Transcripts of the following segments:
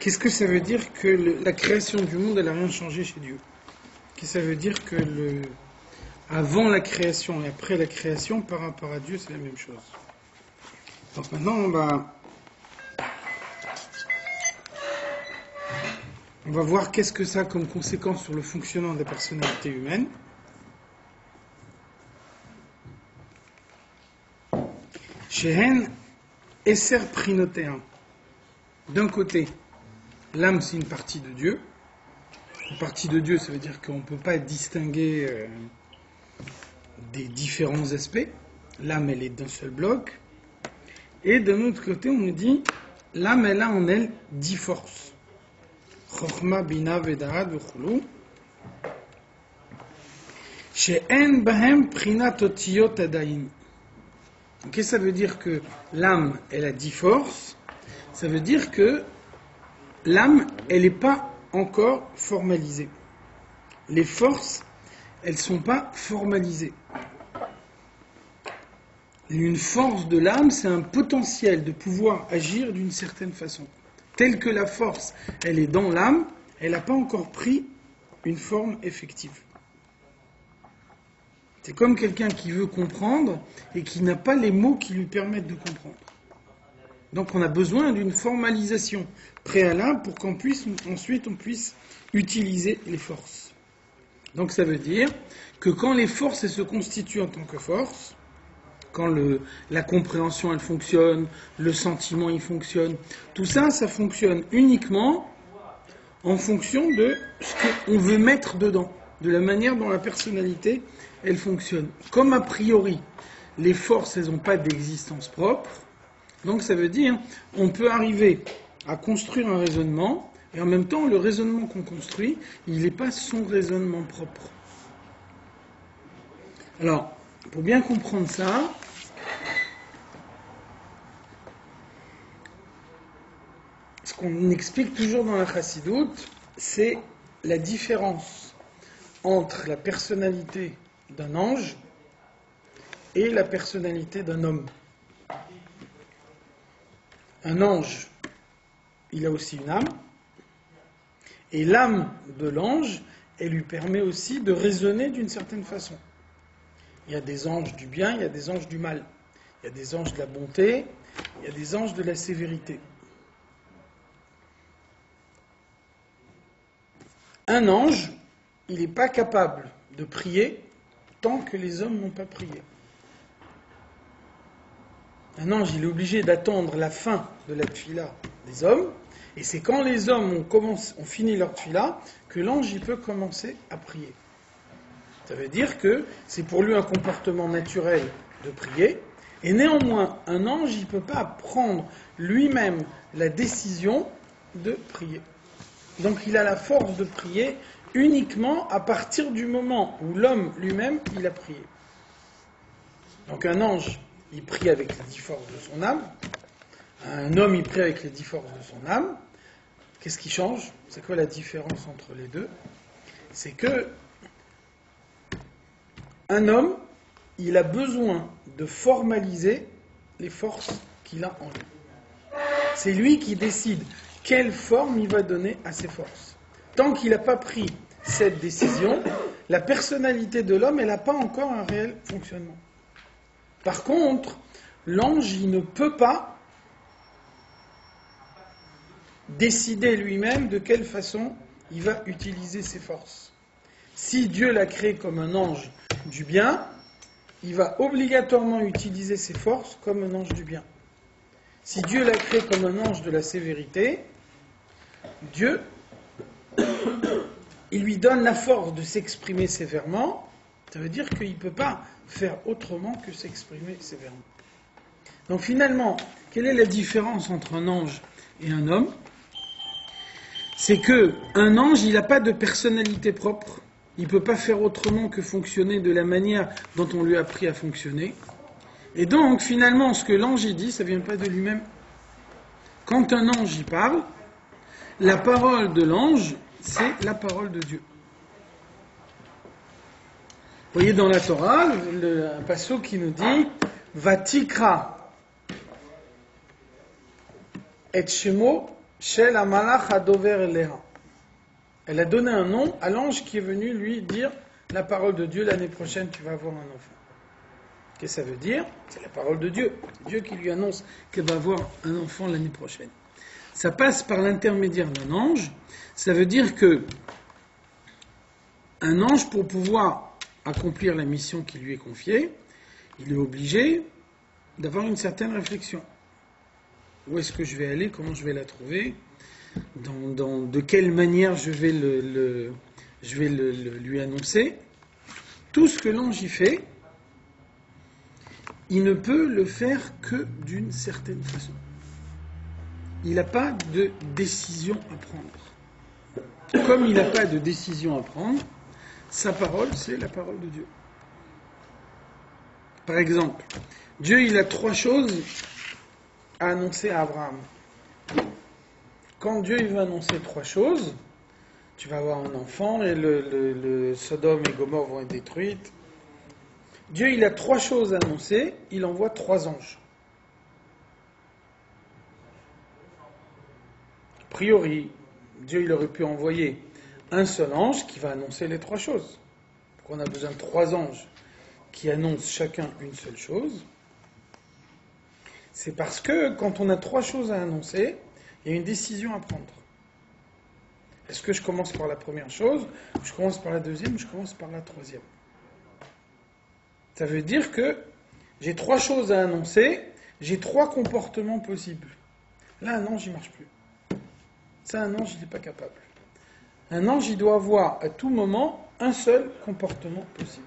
Qu'est-ce que ça veut dire que la création du monde, elle n'a rien changé chez Dieu? Qu'est-ce que ça veut dire que avant la création et après la création, par rapport à Dieu, c'est la même chose? Donc maintenant, on va voir qu'est-ce que ça a comme conséquence sur le fonctionnement des personnalités humaines. Shehen Esser Prinotéen. D'un côté, l'âme, c'est une partie de Dieu. Une partie de Dieu, ça veut dire qu'on ne peut pas distinguer des différents aspects. L'âme, elle est d'un seul bloc. Et d'un autre côté, on nous dit, l'âme, elle a en elle 10 forces. Chokhma, Bina, Vedarat, Vechulu. She'en bahem prinat otiyot adayin. Qu'est-ce que ça veut dire que l'âme, elle a 10 forces? Ça veut dire que l'âme, elle n'est pas encore formalisée. Les forces, elles ne sont pas formalisées. Une force de l'âme, c'est un potentiel de pouvoir agir d'une certaine façon. Telle que la force, elle est dans l'âme, elle n'a pas encore pris une forme effective. C'est comme quelqu'un qui veut comprendre et qui n'a pas les mots qui lui permettent de comprendre. Donc on a besoin d'une formalisation préalable pour qu'ensuite on puisse utiliser les forces. Donc ça veut dire que quand les forces elles se constituent en tant que force, quand la compréhension elle fonctionne, le sentiment il fonctionne, tout ça, ça fonctionne uniquement en fonction de ce qu'on veut mettre dedans, de la manière dont la personnalité elle fonctionne. Comme a priori, les forces elles n'ont pas d'existence propre, donc ça veut dire on peut arriver à construire un raisonnement, et en même temps le raisonnement qu'on construit, il n'est pas son raisonnement propre. Alors, pour bien comprendre ça, ce qu'on explique toujours dans la Chassidoute, c'est la différence entre la personnalité d'un ange et la personnalité d'un homme. Un ange, il a aussi une âme, et l'âme de l'ange, elle lui permet aussi de raisonner d'une certaine façon. Il y a des anges du bien, il y a des anges du mal. Il y a des anges de la bonté, il y a des anges de la sévérité. Un ange, il n'est pas capable de prier tant que les hommes n'ont pas prié. Un ange, il est obligé d'attendre la fin de la tfila des hommes, et c'est quand les hommes ont fini leur tfila que l'ange il peut commencer à prier. Ça veut dire que c'est pour lui un comportement naturel de prier, et néanmoins, un ange, il ne peut pas prendre lui-même la décision de prier. Donc il a la force de prier uniquement à partir du moment où l'homme lui-même, il a prié. Donc un ange, il prie avec les 10 forces de son âme. Un homme, il prie avec les 10 forces de son âme. Qu'est-ce qui change? C'est quoi la différence entre les deux? C'est que un homme, il a besoin de formaliser les forces qu'il a en lui. C'est lui qui décide quelle forme il va donner à ses forces. Tant qu'il n'a pas pris cette décision, la personnalité de l'homme, elle n'a pas encore un réel fonctionnement. Par contre, l'ange, il ne peut pas décider lui-même de quelle façon il va utiliser ses forces. Si Dieu l'a créé comme un ange du bien, il va obligatoirement utiliser ses forces comme un ange du bien. Si Dieu l'a créé comme un ange de la sévérité, Dieu, il lui donne la force de s'exprimer sévèrement, ça veut dire qu'il ne peut pas faire autrement que s'exprimer sévèrement. Donc finalement, quelle est la différence entre un ange et un homme? C'est qu'un ange, il n'a pas de personnalité propre, il ne peut pas faire autrement que fonctionner de la manière dont on lui a appris à fonctionner. Et donc finalement, ce que l'ange il dit, ça ne vient pas de lui-même. Quand un ange y parle, la parole de l'ange, c'est la parole de Dieu. Vous voyez dans la Torah, un passage qui nous dit Vatikra et Shemo Shel Amalach Adover Eleha. Elle a donné un nom à l'ange qui est venu lui dire la parole de Dieu, l'année prochaine tu vas avoir un enfant. Qu'est-ce que ça veut dire? C'est la parole de Dieu. C'est Dieu qui lui annonce qu'elle va avoir un enfant l'année prochaine. Ça passe par l'intermédiaire d'un ange. Ça veut dire que un ange, pour pouvoir accomplir la mission qui lui est confiée, il est obligé d'avoir une certaine réflexion. Où est-ce que je vais aller? Comment je vais la trouver? De quelle manière je vais lui annoncer? Tout ce que l'ange y fait, il ne peut le faire que d'une certaine façon. Il n'a pas de décision à prendre. Comme il n'a pas de décision à prendre, sa parole, c'est la parole de Dieu. Par exemple, Dieu, il a 3 choses à annoncer à Abraham. Quand Dieu il veut annoncer 3 choses, tu vas avoir un enfant et le Sodome et Gomorrhe vont être détruites. Dieu, il a 3 choses à annoncer, il envoie 3 anges. A priori, Dieu, il aurait pu envoyer un seul ange qui va annoncer les 3 choses. Pourquoi on a besoin de 3 anges qui annoncent chacun une seule chose? C'est parce que quand on a 3 choses à annoncer, il y a une décision à prendre. Est-ce que je commence par la première chose, je commence par la deuxième, ou je commence par la troisième? Ça veut dire que j'ai 3 choses à annoncer, j'ai 3 comportements possibles. Là, un ange, il ne marche plus. Ça, un ange, il n'est pas capable. Un ange, il doit avoir à tout moment un seul comportement possible.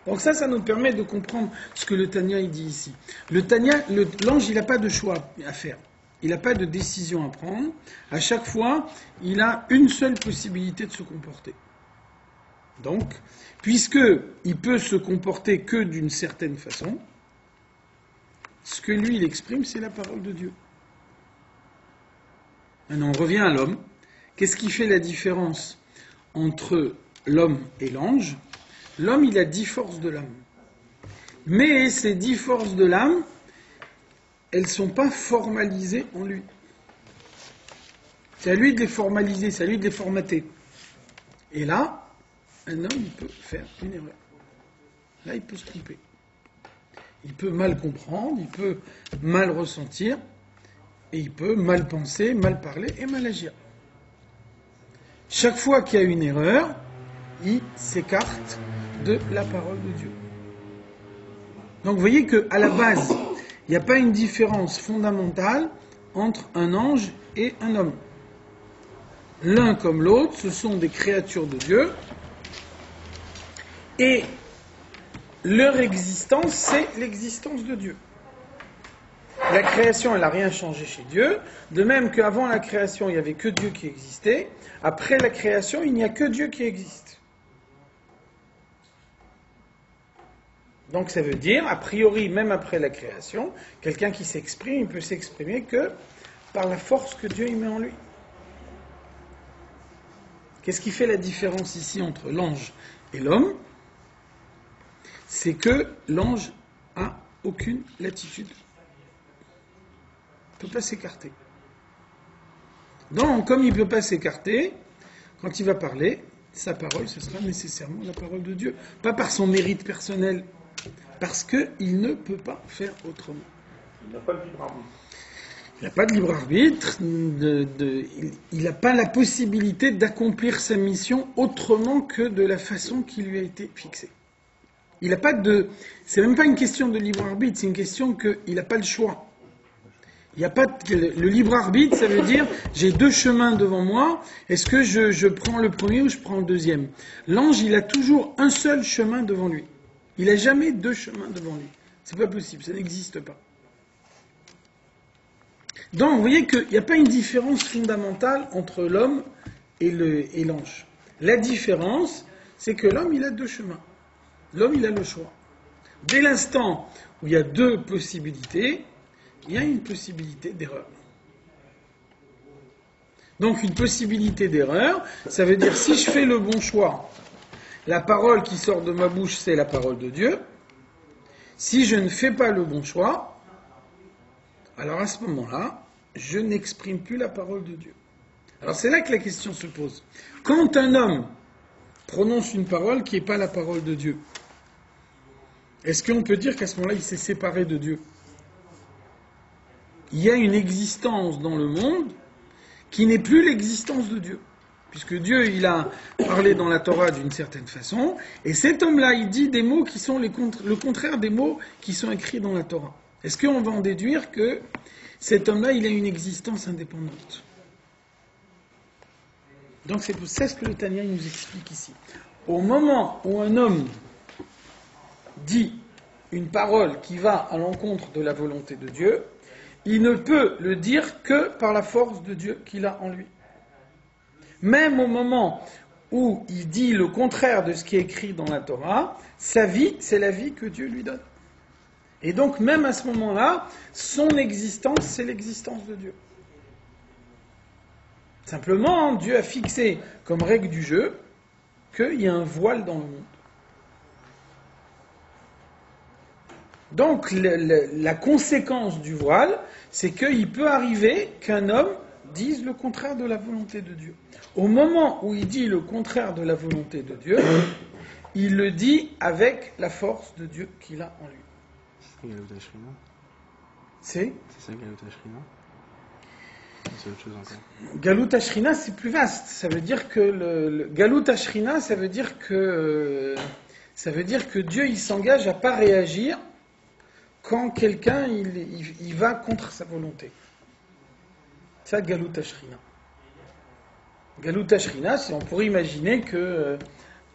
Donc ça nous permet de comprendre ce que le Tanya il dit ici. L'ange, il n'a pas de choix à faire. Il n'a pas de décision à prendre. À chaque fois, il a une seule possibilité de se comporter. Donc, puisqu'il peut se comporter que d'une certaine façon, ce que lui, il exprime, c'est la parole de Dieu. Maintenant, on revient à l'homme. Qu'est-ce qui fait la différence entre l'homme et l'ange? L'homme, il a 10 forces de l'âme. Mais ces 10 forces de l'âme, elles ne sont pas formalisées en lui. C'est à lui de les formaliser, c'est à lui de les formater. Et là, un homme, il peut faire une erreur. Là, il peut se tromper. Il peut mal comprendre, il peut mal ressentir, et il peut mal penser, mal parler et mal agir. Chaque fois qu'il y a une erreur, il s'écarte de la parole de Dieu. Donc vous voyez qu'à la base, il n'y a pas une différence fondamentale entre un ange et un homme. L'un comme l'autre, ce sont des créatures de Dieu, et leur existence, c'est l'existence de Dieu. La création, elle n'a rien changé chez Dieu, de même qu'avant la création, il n'y avait que Dieu qui existait, après la création, il n'y a que Dieu qui existe. Donc ça veut dire, a priori, même après la création, quelqu'un qui s'exprime, il peut s'exprimer que par la force que Dieu y met en lui. Qu'est-ce qui fait la différence ici entre l'ange et l'homme? C'est que l'ange a aucune latitude. Il ne peut pas s'écarter. Donc, comme il ne peut pas s'écarter, quand il va parler, sa parole, ce sera nécessairement la parole de Dieu. Pas par son mérite personnel, parce qu'il ne peut pas faire autrement. Il n'a pas de libre arbitre. Il n'a pas de libre arbitre, il n'a pas la possibilité d'accomplir sa mission autrement que de la façon qui lui a été fixée. Il n'a pas de... C'est même pas une question de libre arbitre, c'est une question qu'il n'a pas le choix. Il n'y a pas le libre arbitre, ça veut dire j'ai 2 chemins devant moi, est-ce que je prends le premier ou je prends le deuxième? L'ange, il a toujours un seul chemin devant lui. Il n'a jamais 2 chemins devant lui. C'est pas possible, ça n'existe pas. Donc, vous voyez qu'il n'y a pas une différence fondamentale entre l'homme et l'ange. La différence, c'est que l'homme, il a 2 chemins. L'homme, il a le choix. Dès l'instant où il y a 2 possibilités, il y a une possibilité d'erreur. Donc, une possibilité d'erreur, ça veut dire si je fais le bon choix, la parole qui sort de ma bouche, c'est la parole de Dieu. Si je ne fais pas le bon choix, alors à ce moment-là, je n'exprime plus la parole de Dieu. Alors c'est là que la question se pose. Quand un homme prononce une parole qui n'est pas la parole de Dieu, est-ce qu'on peut dire qu'à ce moment-là, il s'est séparé de Dieu? Il y a une existence dans le monde qui n'est plus l'existence de Dieu. Puisque Dieu, il a parlé dans la Torah d'une certaine façon, et cet homme-là, il dit des mots qui sont le contraire des mots qui sont écrits dans la Torah. Est-ce qu'on va en déduire que cet homme-là, il a une existence indépendante? Donc c'est pour ça ce que le Tanya nous explique ici. Au moment où un homme dit une parole qui va à l'encontre de la volonté de Dieu, il ne peut le dire que par la force de Dieu qu'il a en lui. Même au moment où il dit le contraire de ce qui est écrit dans la Torah, sa vie, c'est la vie que Dieu lui donne. Et donc même à ce moment-là, son existence, c'est l'existence de Dieu. Simplement, Dieu a fixé comme règle du jeu qu'il y a un voile dans le monde. Donc la conséquence du voile, c'est qu'il peut arriver qu'un homme dise le contraire de la volonté de Dieu. Au moment où il dit le contraire de la volonté de Dieu, il le dit avec la force de Dieu qu'il a en lui. C'est Galut Ashrina. C'est ça Galut Ashrina. C'est autre chose encore. Galut Ashrina, c'est plus vaste. Ça veut dire que le Galut Ashrina, ça veut dire que Dieu il s'engage à pas réagir quand quelqu'un il va contre sa volonté. C'est ça Galut Ashrina. Galut Ashrina, on pourrait imaginer que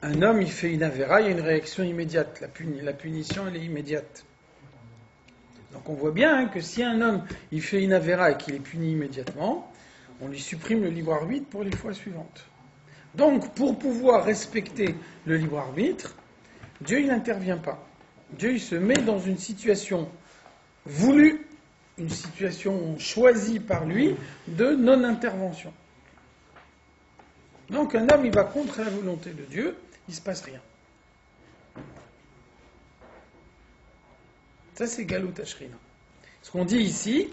un homme il fait une avéra, il y a une réaction immédiate. La punition elle est immédiate. Donc on voit bien que si un homme il fait une avéra et qu'il est puni immédiatement, on lui supprime le libre arbitre pour les fois suivantes. Donc pour pouvoir respecter le libre arbitre, Dieu il n'intervient pas. Dieu il se met dans une situation voulue, une situation choisie par lui de non-intervention. Donc un homme il va contre la volonté de Dieu, il ne se passe rien. Ça, c'est Galut Ashrina. Ce qu'on dit ici,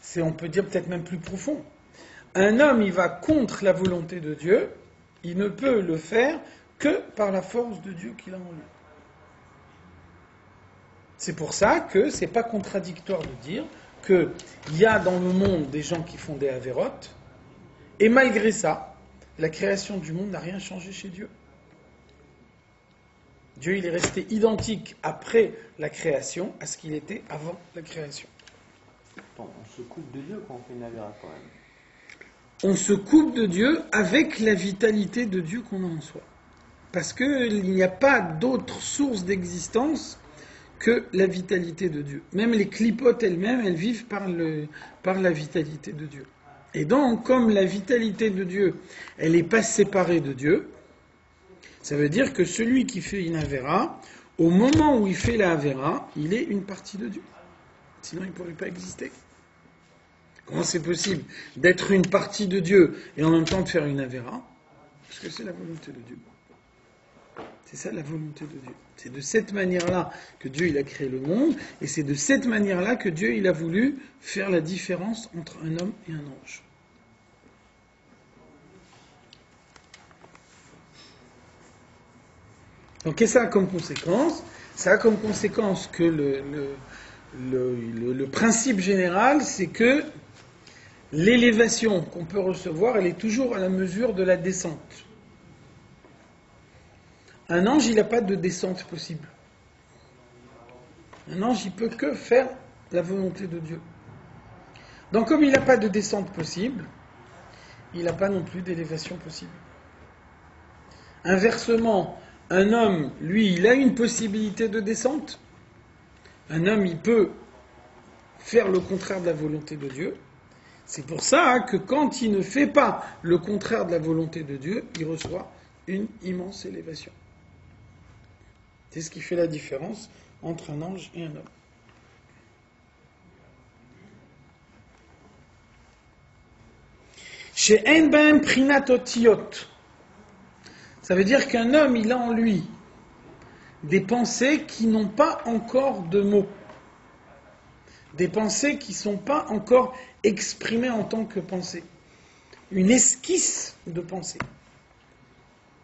c'est, on peut dire peut-être même plus profond. Un homme, il va contre la volonté de Dieu, il ne peut le faire que par la force de Dieu qu'il a en lui. C'est pour ça que c'est pas contradictoire de dire qu'il y a dans le monde des gens qui font des avérotes, et malgré ça, la création du monde n'a rien changé chez Dieu. Dieu, il est resté identique après la création à ce qu'il était avant la création. Attends, on se coupe de Dieu quand on fait une avéra quand même. On se coupe de Dieu avec la vitalité de Dieu qu'on a en soi. Parce qu'il n'y a pas d'autre source d'existence que la vitalité de Dieu. Même les clipotes elles-mêmes, elles vivent par la vitalité de Dieu. Et donc, comme la vitalité de Dieu, elle n'est pas séparée de Dieu, ça veut dire que celui qui fait une avéra, au moment où il fait la avéra, il est une partie de Dieu. Sinon, il ne pourrait pas exister. Comment c'est possible d'être une partie de Dieu et en même temps de faire une avéra? Parce que c'est la volonté de Dieu. C'est ça la volonté de Dieu. C'est de cette manière-là que Dieu il a créé le monde, et c'est de cette manière-là que Dieu il a voulu faire la différence entre un homme et un ange. Donc, qu'est-ce que ça a comme conséquence? Ça a comme conséquence que le principe général, c'est que l'élévation qu'on peut recevoir, elle est toujours à la mesure de la descente. Un ange, il n'a pas de descente possible. Un ange, il peut que faire la volonté de Dieu. Donc, comme il n'a pas de descente possible, il n'a pas non plus d'élévation possible. Inversement, un homme, lui, il a une possibilité de descente. Un homme, il peut faire le contraire de la volonté de Dieu. C'est pour ça que quand il ne fait pas le contraire de la volonté de Dieu, il reçoit une immense élévation. C'est ce qui fait la différence entre un ange et un homme. Chez Enben Prinat Otiyot, ça veut dire qu'un homme, il a en lui des pensées qui n'ont pas encore de mots. des pensées qui ne sont pas encore exprimées en tant que pensée. Une esquisse de pensée,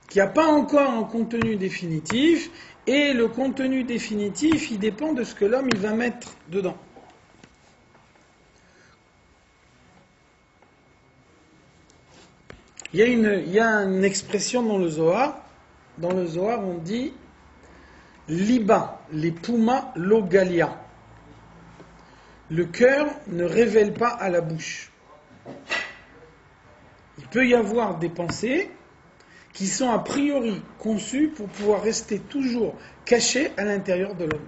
qui n'a pas encore un contenu définitif, et le contenu définitif, il dépend de ce que l'homme il va mettre dedans. Il y a une expression dans le Zohar. Dans le Zohar, on dit Liba, les Puma, Logalia. Le cœur ne révèle pas à la bouche. Il peut y avoir des pensées qui sont a priori conçues pour pouvoir rester toujours cachées à l'intérieur de l'homme.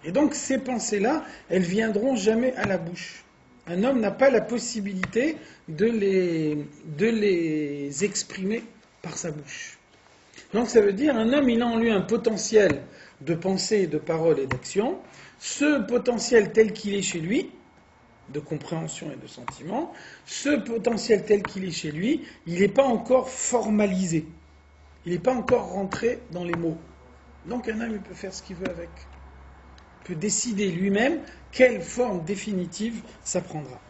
Et donc ces pensées-là, elles viendront jamais à la bouche. Un homme n'a pas la possibilité de les exprimer par sa bouche. Donc ça veut dire un homme, il a en lui un potentiel de pensée, de parole et d'action. Ce potentiel tel qu'il est chez lui, de compréhension et de sentiment, ce potentiel tel qu'il est chez lui, il n'est pas encore formalisé. Il n'est pas encore rentré dans les mots. Donc un homme, il peut faire ce qu'il veut avec. Il peut décider lui-même quelle forme définitive ça prendra.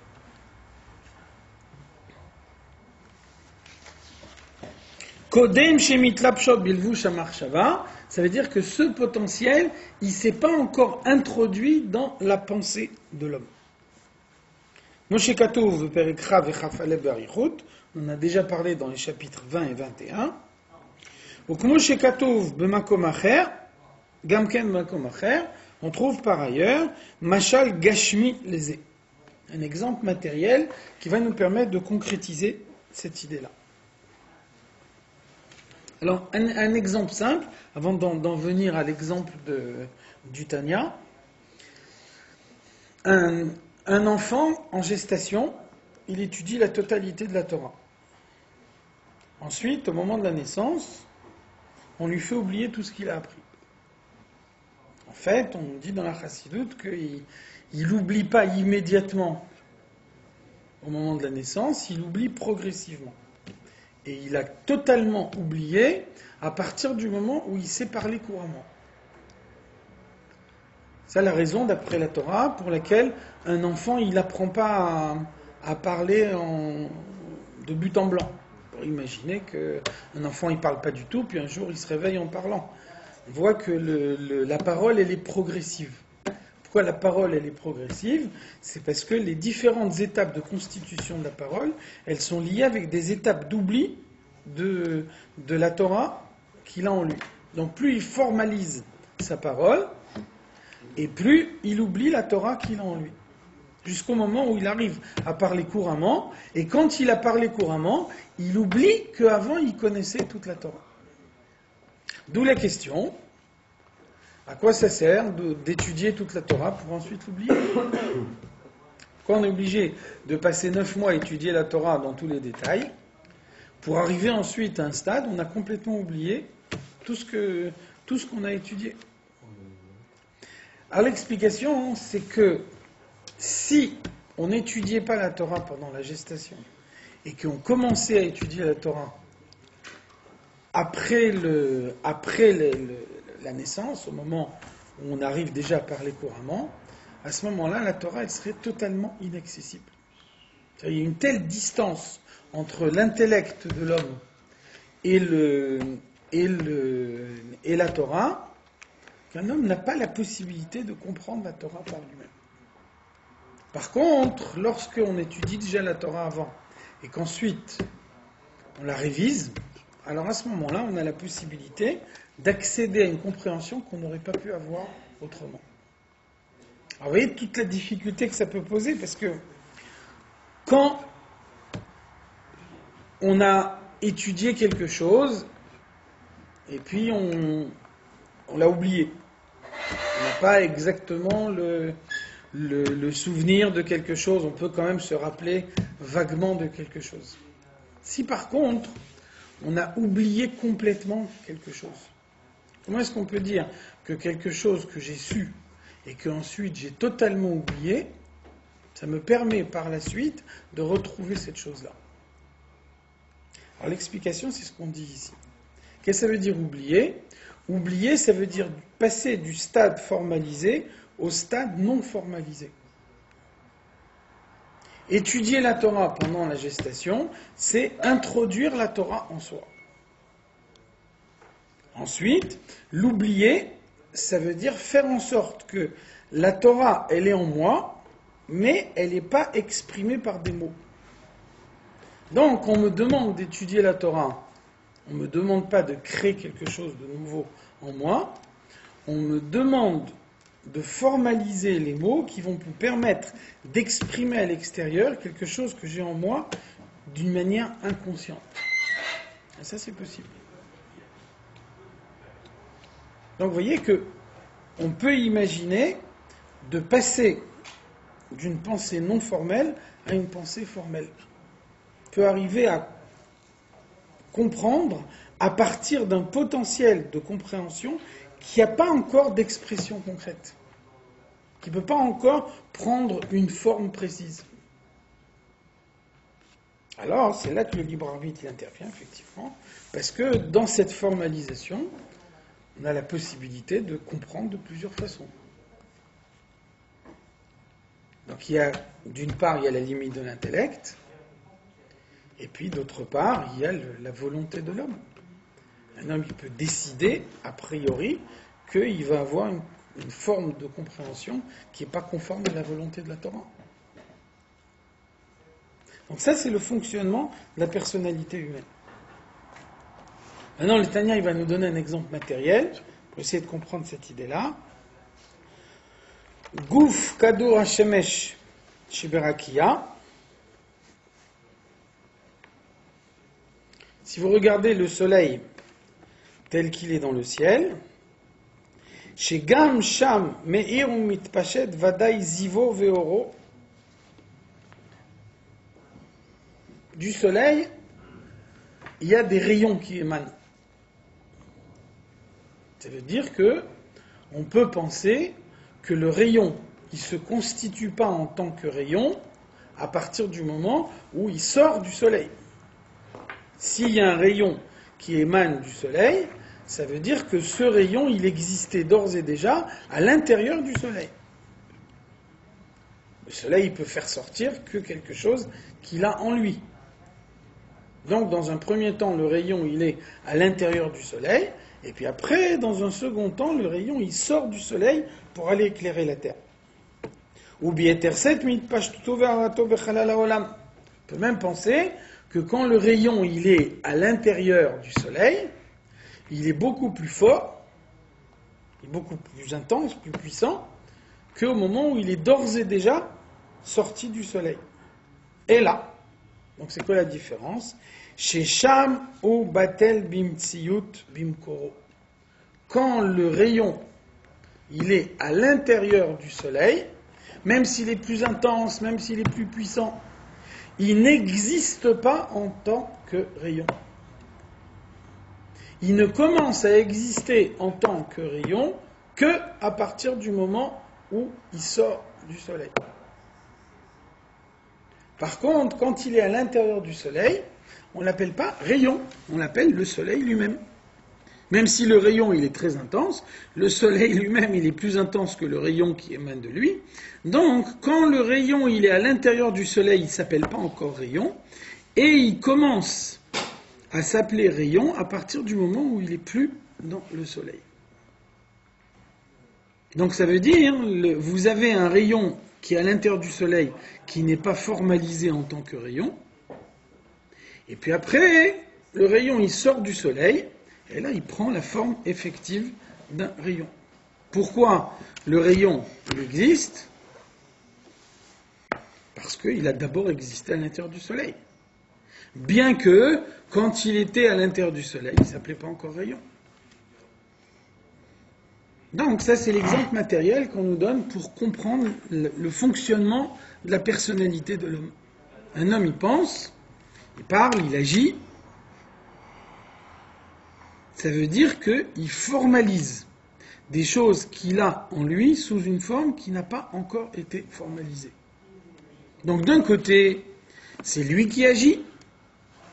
Kodem shemit lapshot bilvush amarshava, ça veut dire que ce potentiel, il ne s'est pas encore introduit dans la pensée de l'homme. Moshe Katuv perikra vechafale barichut, on a déjà parlé dans les chapitres 20 et 21. Donc Moshe Katuv bemakom acher, gamken bemakom acher, on trouve par ailleurs mashal gashmi leze, un exemple matériel qui va nous permettre de concrétiser cette idée-là. Alors, un exemple simple, avant d'en venir à l'exemple du Tanya. Un enfant en gestation, il étudie la totalité de la Torah. Ensuite, au moment de la naissance, on lui fait oublier tout ce qu'il a appris. En fait, on dit dans la Chassidoute qu'il n'oublie pas immédiatement au moment de la naissance, il oublie progressivement. Et il a totalement oublié à partir du moment où il sait parler couramment. C'est la raison, d'après la Torah, pour laquelle un enfant, il n'apprend pas à parler de but en blanc. On peut imaginer qu'un enfant, il ne parle pas du tout, puis un jour, il se réveille en parlant. On voit que la parole, elle est progressive. Pourquoi la parole, elle est progressive ? C'est parce que les différentes étapes de constitution de la parole, elles sont liées avec des étapes d'oubli de la Torah qu'il a en lui. Donc plus il formalise sa parole, et plus il oublie la Torah qu'il a en lui. Jusqu'au moment où il arrive à parler couramment, et quand il a parlé couramment, il oublie qu'avant il connaissait toute la Torah. D'où la question, à quoi ça sert d'étudier toute la Torah pour ensuite l'oublier ? Quand on est obligé de passer 9 mois à étudier la Torah dans tous les détails, pour arriver ensuite à un stade, on a complètement oublié tout ce qu'on a étudié. Alors l'explication, c'est que si on n'étudiait pas la Torah pendant la gestation, et qu'on commençait à étudier la Torah après la naissance, au moment où on arrive déjà à parler couramment, à ce moment-là, la Torah, elle serait totalement inaccessible. Il y a une telle distance entre l'intellect de l'homme et la Torah, qu'un homme n'a pas la possibilité de comprendre la Torah par lui-même. Par contre, lorsqu'on étudie déjà la Torah avant, et qu'ensuite on la révise, alors à ce moment-là, on a la possibilité d'accéder à une compréhension qu'on n'aurait pas pu avoir autrement. Alors vous voyez toute la difficulté que ça peut poser, parce que quand on a étudié quelque chose, et puis on l'a oublié. On n'a pas exactement le souvenir de quelque chose, on peut quand même se rappeler vaguement de quelque chose. Si par contre, on a oublié complètement quelque chose, comment est-ce qu'on peut dire que quelque chose que j'ai su et qu'ensuite j'ai totalement oublié, ça me permet par la suite de retrouver cette chose-là? Alors l'explication, c'est ce qu'on dit ici. Qu'est-ce que ça veut dire oublier ? Oublier, ça veut dire passer du stade formalisé au stade non formalisé. Étudier la Torah pendant la gestation, c'est introduire la Torah en soi. Ensuite, l'oublier, ça veut dire faire en sorte que la Torah, elle est en moi, mais elle n'est pas exprimée par des mots. Donc, on me demande d'étudier la Torah. On ne me demande pas de créer quelque chose de nouveau en moi. On me demande de formaliser les mots qui vont me permettre d'exprimer à l'extérieur quelque chose que j'ai en moi d'une manière inconsciente. Et ça, c'est possible. Donc, vous voyez que on peut imaginer de passer d'une pensée non formelle à une pensée formelle. On peut arriver à comprendre à partir d'un potentiel de compréhension qui n'a pas encore d'expression concrète, qui ne peut pas encore prendre une forme précise. Alors, c'est là que le libre arbitre il intervient, effectivement, parce que dans cette formalisation, on a la possibilité de comprendre de plusieurs façons. Donc, d'une part, il y a la limite de l'intellect, et puis, d'autre part, il y a la volonté de l'homme. Un homme, il peut décider, a priori, qu'il va avoir une forme de compréhension qui n'est pas conforme à la volonté de la Torah. Donc ça, c'est le fonctionnement de la personnalité humaine. Maintenant, le Tanya, il va nous donner un exemple matériel pour essayer de comprendre cette idée-là. Gouf kadour hashemesh sheberakia. Si vous regardez le soleil tel qu'il est dans le ciel, chez Gam Sham Meir Mitpashet Vadai Zivo Veoro, du soleil, il y a des rayons qui émanent. Ça veut dire que on peut penser que le rayon, il ne se constitue pas en tant que rayon à partir du moment où il sort du soleil. S'il y a un rayon qui émane du soleil, ça veut dire que ce rayon, il existait d'ores et déjà à l'intérieur du soleil. Le soleil, il peut faire sortir que quelque chose qu'il a en lui. Donc, dans un premier temps, le rayon, il est à l'intérieur du soleil, et puis après, dans un second temps, le rayon, il sort du soleil pour aller éclairer la terre. Ou bien, on peut même penser que quand le rayon, il est à l'intérieur du soleil, il est beaucoup plus fort, il est beaucoup plus intense, plus puissant, qu'au moment où il est d'ores et déjà sorti du soleil. Et là, donc c'est quoi la différence? Chez Sham ou Batel Bimtsiyut Bimkoro. Quand le rayon, il est à l'intérieur du soleil, même s'il est plus intense, même s'il est plus puissant, il n'existe pas en tant que rayon. Il ne commence à exister en tant que rayon que à partir du moment où il sort du soleil. Par contre, quand il est à l'intérieur du soleil, on ne l'appelle pas rayon, on l'appelle le soleil lui-même. Même si le rayon il est très intense, le soleil lui-même il est plus intense que le rayon qui émane de lui. Donc, quand le rayon il est à l'intérieur du soleil, il ne s'appelle pas encore rayon, et il commence à s'appeler rayon à partir du moment où il n'est plus dans le soleil. Donc ça veut dire, vous avez un rayon qui est à l'intérieur du soleil, qui n'est pas formalisé en tant que rayon, et puis après, le rayon il sort du soleil, et là il prend la forme effective d'un rayon. Pourquoi le rayon il existe? Parce qu'il a d'abord existé à l'intérieur du soleil. Bien que, quand il était à l'intérieur du soleil, il ne s'appelait pas encore rayon. Donc ça, c'est l'exemple matériel qu'on nous donne pour comprendre le fonctionnement de la personnalité de l'homme. Un homme, il pense, il parle, il agit. Ça veut dire qu'il formalise des choses qu'il a en lui sous une forme qui n'a pas encore été formalisée. Donc d'un côté, c'est lui qui agit.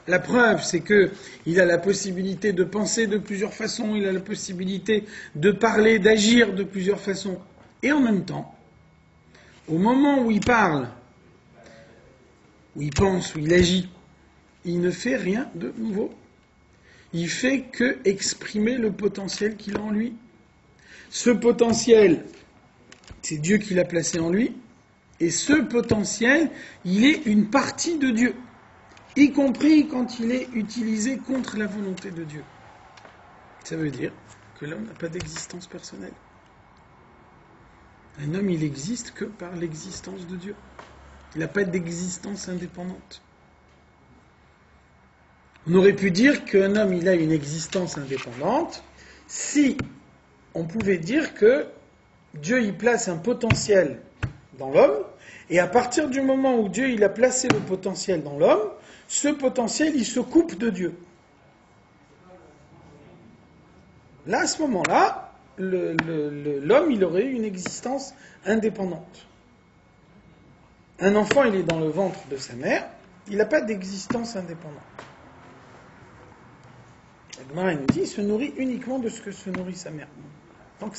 La preuve, c'est qu'il a la possibilité de penser de plusieurs façons, il a la possibilité de parler, d'agir de plusieurs façons. Et en même temps, au moment où il parle, où il pense, où il agit, il ne fait rien de nouveau. Il fait que exprimer le potentiel qu'il a en lui. Ce potentiel, c'est Dieu qui l'a placé en lui. Et ce potentiel, il est une partie de Dieu, y compris quand il est utilisé contre la volonté de Dieu. Ça veut dire que l'homme n'a pas d'existence personnelle. Un homme, il existe que par l'existence de Dieu. Il n'a pas d'existence indépendante. On aurait pu dire qu'un homme, il a une existence indépendante si on pouvait dire que Dieu y place un potentiel dans l'homme, et à partir du moment où Dieu il a placé le potentiel dans l'homme, ce potentiel, il se coupe de Dieu. Là, à ce moment-là, l'homme, il aurait une existence indépendante. Un enfant, il est dans le ventre de sa mère, il n'a pas d'existence indépendante. La Gemara nous dit, il se nourrit uniquement de ce que se nourrit sa mère. Donc,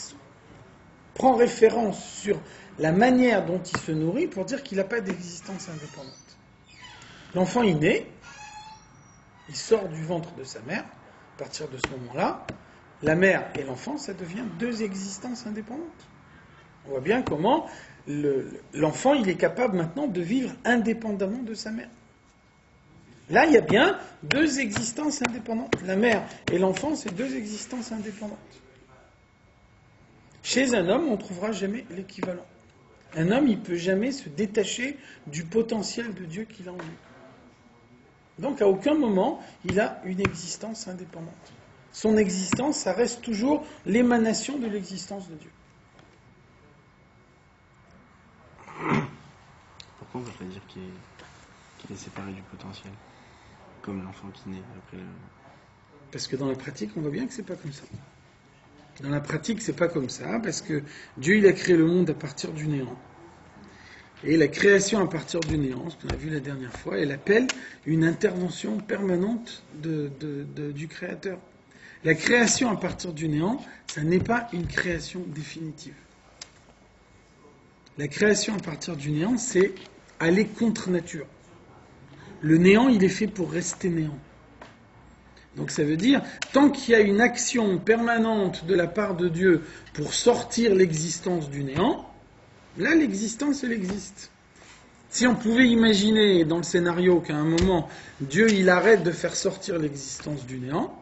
prend référence sur la manière dont il se nourrit pour dire qu'il n'a pas d'existence indépendante. L'enfant, il naît, il sort du ventre de sa mère, à partir de ce moment-là, la mère et l'enfant, ça devient deux existences indépendantes. On voit bien comment l'enfant, il est capable maintenant de vivre indépendamment de sa mère. Là, il y a bien deux existences indépendantes. La mère et l'enfant, c'est deux existences indépendantes. Chez un homme, on ne trouvera jamais l'équivalent. Un homme, il ne peut jamais se détacher du potentiel de Dieu qu'il a en lui. Donc, à aucun moment, il a une existence indépendante. Son existence, ça reste toujours l'émanation de l'existence de Dieu. Pourquoi on ne peut pas dire qu'il est séparé du potentiel, comme l'enfant qui naît après le... Parce que dans la pratique, on voit bien que c'est pas comme ça. Dans la pratique, c'est pas comme ça, parce que Dieu, il a créé le monde à partir du néant. Et la création à partir du néant, ce qu'on a vu la dernière fois, elle appelle une intervention permanente du Créateur. La création à partir du néant, ça n'est pas une création définitive. La création à partir du néant, c'est aller contre nature. Le néant, il est fait pour rester néant. Donc ça veut dire, tant qu'il y a une action permanente de la part de Dieu pour sortir l'existence du néant, là l'existence, elle existe. Si on pouvait imaginer dans le scénario qu'à un moment, Dieu il arrête de faire sortir l'existence du néant,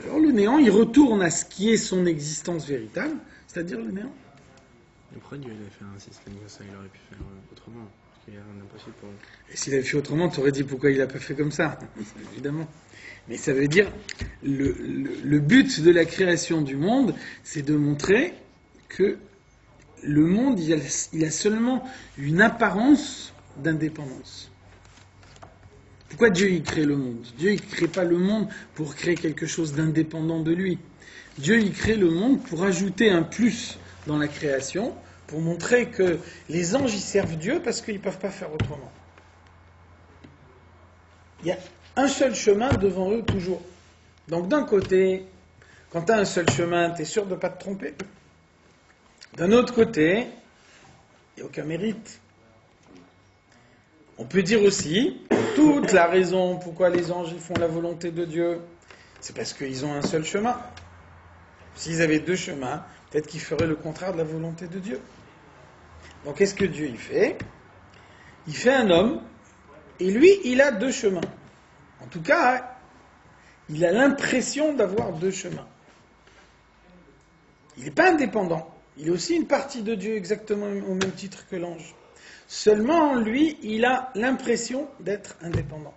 alors le néant il retourne à ce qui est son existence véritable, c'est-à-dire le néant. Et pourquoi Dieu il a fait un système comme ça? Il aurait pu faire autrement, parce qu'il n'y a rien d'impossible pour lui. Et s'il avait fait autrement, tu aurais dit pourquoi il n'a pas fait comme ça, évidemment. Mais ça veut dire, le but de la création du monde, c'est de montrer que le monde, il a seulement une apparence d'indépendance. Pourquoi Dieu il crée le monde? Dieu il ne crée pas le monde pour créer quelque chose d'indépendant de lui. Dieu il crée le monde pour ajouter un plus dans la création, pour montrer que les anges ils servent Dieu parce qu'ils ne peuvent pas faire autrement. Il y a un seul chemin devant eux toujours. Donc d'un côté, quand tu as un seul chemin, tu es sûr de ne pas te tromper. D'un autre côté, il n'y a aucun mérite. On peut dire aussi, toute la raison pourquoi les anges ils font la volonté de Dieu, c'est parce qu'ils ont un seul chemin. S'ils avaient deux chemins, peut-être qu'ils feraient le contraire de la volonté de Dieu. Donc qu'est-ce que Dieu il fait? Il fait un homme, et lui, il a deux chemins. En tout cas, il a l'impression d'avoir deux chemins. Il n'est pas indépendant. Il est aussi une partie de Dieu, exactement au même titre que l'ange. Seulement, lui, il a l'impression d'être indépendant.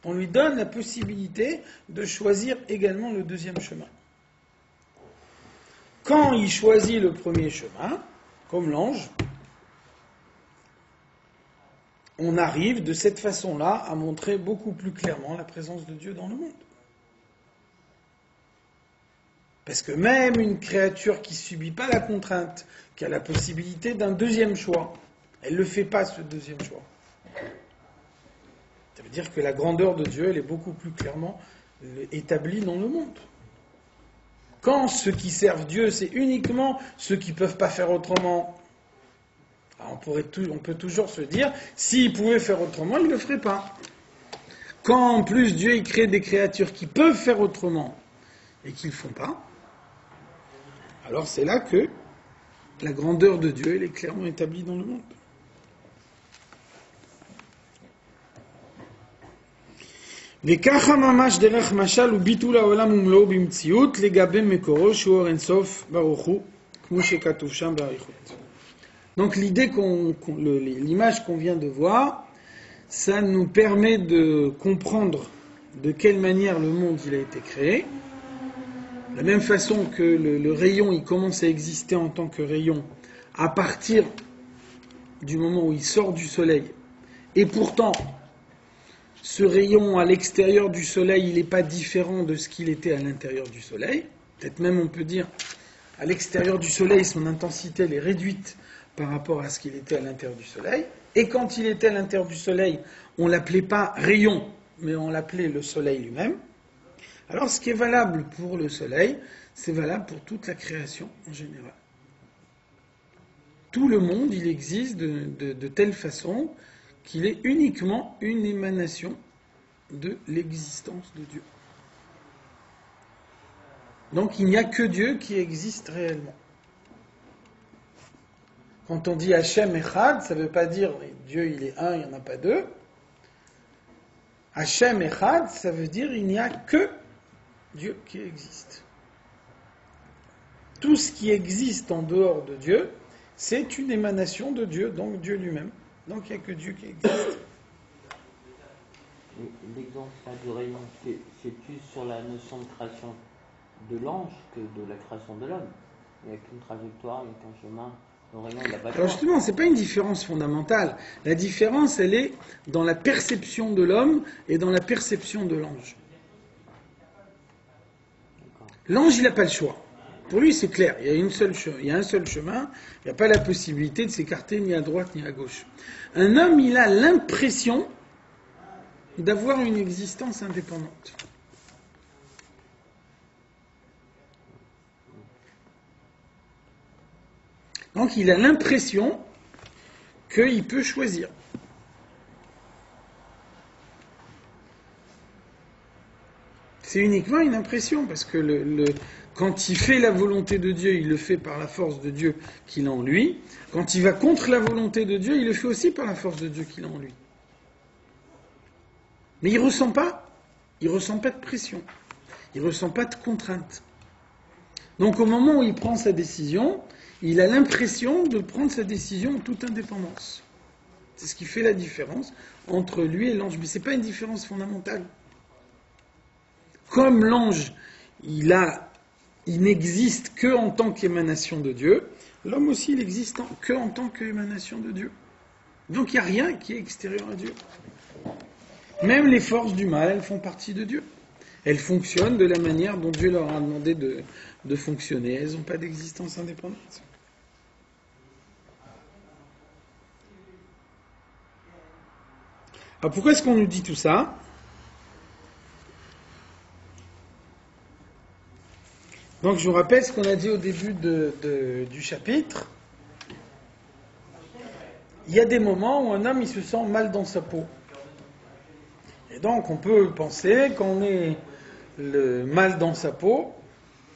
On lui donne la possibilité de choisir également le deuxième chemin. Quand il choisit le premier chemin, comme l'ange, on arrive de cette façon-là à montrer beaucoup plus clairement la présence de Dieu dans le monde. Parce que même une créature qui ne subit pas la contrainte, qui a la possibilité d'un deuxième choix, elle ne le fait pas, ce deuxième choix. Ça veut dire que la grandeur de Dieu, elle est beaucoup plus clairement établie dans le monde. Quand ceux qui servent Dieu, c'est uniquement ceux qui ne peuvent pas faire autrement. Alors on peut toujours se dire, s'ils pouvaient faire autrement, ils ne le feraient pas. Quand en plus Dieu il crée des créatures qui peuvent faire autrement et qui ne le font pas, alors c'est là que la grandeur de Dieu elle est clairement établie dans le monde. וככה ממש דרך משל וביטול העולם ומלואו במציאות לגבי מקורו שהוא אור אינסוף ברוך הוא, כמו שכתוב שם באריכות. Donc l'image qu'on vient de voir, ça nous permet de comprendre de quelle manière le monde il a été créé. De la même façon que le rayon il commence à exister en tant que rayon à partir du moment où il sort du soleil. Et pourtant, ce rayon à l'extérieur du soleil, il n'est pas différent de ce qu'il était à l'intérieur du soleil. Peut-être même on peut dire, à l'extérieur du soleil, son intensité elle est réduite par rapport à ce qu'il était à l'intérieur du soleil. Et quand il était à l'intérieur du soleil, on ne l'appelait pas rayon, mais on l'appelait le soleil lui-même. Alors ce qui est valable pour le soleil, c'est valable pour toute la création en général. Tout le monde, il existe de telle façon qu'il est uniquement une émanation de l'existence de Dieu. Donc il n'y a que Dieu qui existe réellement. Quand on dit Hachem Echad, ça ne veut pas dire Dieu il est un, il n'y en a pas deux. Hachem Echad, ça veut dire il n'y a que Dieu qui existe. Tout ce qui existe en dehors de Dieu, c'est une émanation de Dieu, donc Dieu lui-même. Donc il n'y a que Dieu qui existe. L'exemple du rayon, c'est plus sur la notion de création de l'ange que de la création de l'homme. Il n'y a qu'une trajectoire, il n'y a qu'un chemin. Le rayon, il n'a pas de Alors justement, ce n'est pas une différence fondamentale. La différence, elle est dans la perception de l'homme et dans la perception de l'ange. L'ange, il n'a pas le choix. Pour lui, c'est clair, il y a un seul chemin, il n'y a pas la possibilité de s'écarter ni à droite ni à gauche. Un homme, il a l'impression d'avoir une existence indépendante. Donc il a l'impression qu'il peut choisir. C'est uniquement une impression, parce que quand il fait la volonté de Dieu, il le fait par la force de Dieu qu'il a en lui. Quand il va contre la volonté de Dieu, il le fait aussi par la force de Dieu qu'il a en lui. Mais il ne ressent pas de pression, il ne ressent pas de contrainte. Donc au moment où il prend sa décision, il a l'impression de prendre sa décision en toute indépendance. C'est ce qui fait la différence entre lui et l'ange. Mais ce n'est pas une différence fondamentale. Comme l'ange, il n'existe que en tant qu'émanation de Dieu, l'homme aussi, il existe que en tant qu'émanation de Dieu. Donc il n'y a rien qui est extérieur à Dieu. Même les forces du mal, elles font partie de Dieu. Elles fonctionnent de la manière dont Dieu leur a demandé de fonctionner. Elles n'ont pas d'existence indépendante. Alors pourquoi est-ce qu'on nous dit tout ça ? Donc je vous rappelle ce qu'on a dit au début du chapitre. Il y a des moments où un homme il se sent mal dans sa peau. Et donc on peut penser qu'on est le mal dans sa peau,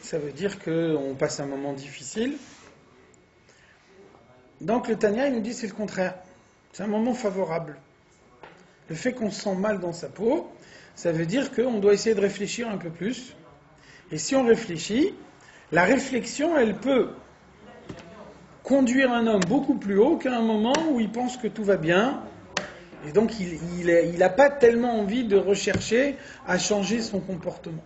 ça veut dire qu'on passe un moment difficile. Donc le Tanya il nous dit c'est le contraire. C'est un moment favorable. Le fait qu'on se sent mal dans sa peau, ça veut dire qu'on doit essayer de réfléchir un peu plus. Et si on réfléchit, la réflexion, elle peut conduire un homme beaucoup plus haut qu'à un moment où il pense que tout va bien. Et donc, il n'a pas tellement envie de rechercher à changer son comportement.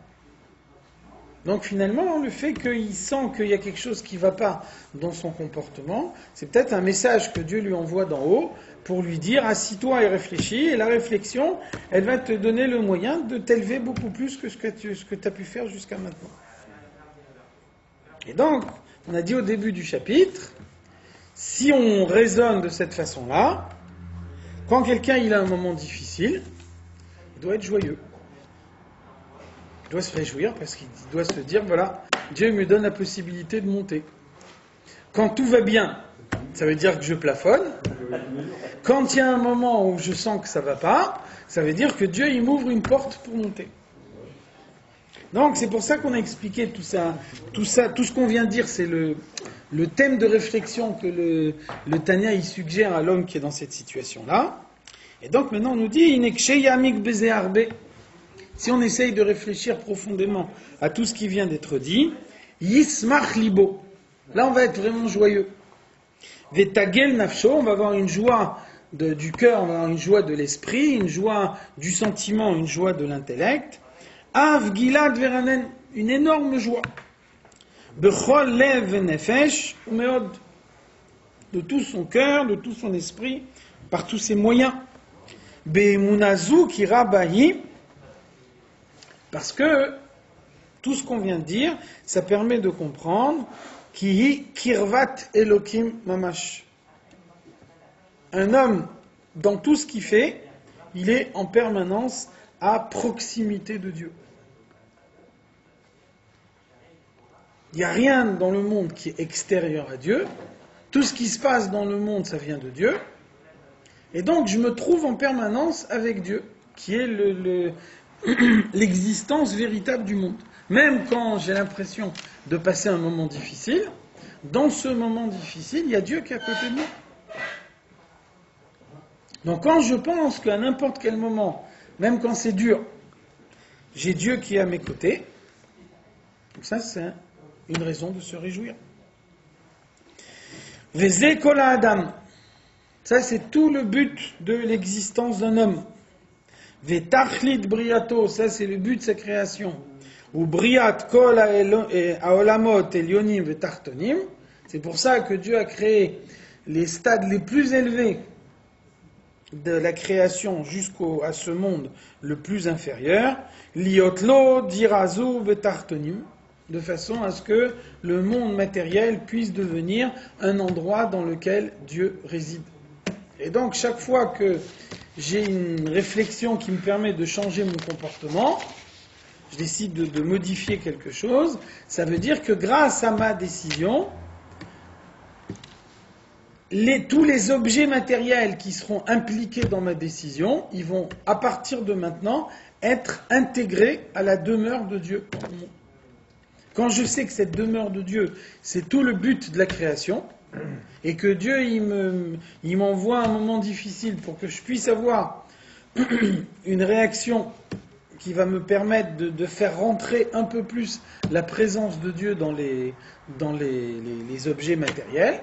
Donc finalement, le fait qu'il sent qu'il y a quelque chose qui ne va pas dans son comportement, c'est peut-être un message que Dieu lui envoie d'en haut pour lui dire « assis-toi et réfléchis ». Et la réflexion, elle va te donner le moyen de t'élever beaucoup plus que ce que tu as pu faire jusqu'à maintenant. Et donc, on a dit au début du chapitre, si on raisonne de cette façon-là, quand quelqu'un il a un moment difficile, il doit être joyeux. Il doit se réjouir parce qu'il doit se dire, voilà, Dieu me donne la possibilité de monter. Quand tout va bien, ça veut dire que je plafonne. Quand il y a un moment où je sens que ça va pas, ça veut dire que Dieu il m'ouvre une porte pour monter. Donc c'est pour ça qu'on a expliqué tout ça, tout ce qu'on vient de dire, c'est le thème de réflexion que le Tanya il suggère à l'homme qui est dans cette situation-là. Et donc maintenant on nous dit si on essaye de réfléchir profondément à tout ce qui vient d'être dit, Yismach libo. Là on va être vraiment joyeux. Vetagel nafsho, on va avoir une joie du cœur, on va avoir une joie de l'esprit, une joie du sentiment, une joie de l'intellect. Av gilad veranen, une énorme joie. Bechol lev nefesh umeod, de tout son cœur, de tout son esprit, par tous ses moyens. Be'emunazu kirabahi, parce que tout ce qu'on vient de dire, ça permet de comprendre Kihi kirvat elokim mamash. Un homme, dans tout ce qu'il fait, il est en permanence à proximité de Dieu. Il n'y a rien dans le monde qui est extérieur à Dieu. Tout ce qui se passe dans le monde, ça vient de Dieu. Et donc, je me trouve en permanence avec Dieu, qui est l'existence véritable du monde. Même quand j'ai l'impression de passer un moment difficile, dans ce moment difficile, il y a Dieu qui est à côté de moi. Donc quand je pense qu'à n'importe quel moment, même quand c'est dur, j'ai Dieu qui est à mes côtés, donc ça c'est une raison de se réjouir. Veze kol adam, ça c'est tout le but de l'existence d'un homme. Vetachlit briato, ça c'est le but de sa création. Ou briat kol haolamot elyonim vetartonim, c'est pour ça que Dieu a créé les stades les plus élevés de la création jusqu'à ce monde le plus inférieur, liotlo dirazu vetartonim, de façon à ce que le monde matériel puisse devenir un endroit dans lequel Dieu réside. Et donc chaque fois que j'ai une réflexion qui me permet de changer mon comportement, je décide de modifier quelque chose, ça veut dire que grâce à ma décision, tous les objets matériels qui seront impliqués dans ma décision, ils vont, à partir de maintenant, être intégrés à la demeure de Dieu. Quand je sais que cette demeure de Dieu, c'est tout le but de la création, et que Dieu, il m'envoie un moment difficile pour que je puisse avoir une réaction qui va me permettre de faire rentrer un peu plus la présence de Dieu dans les objets matériels,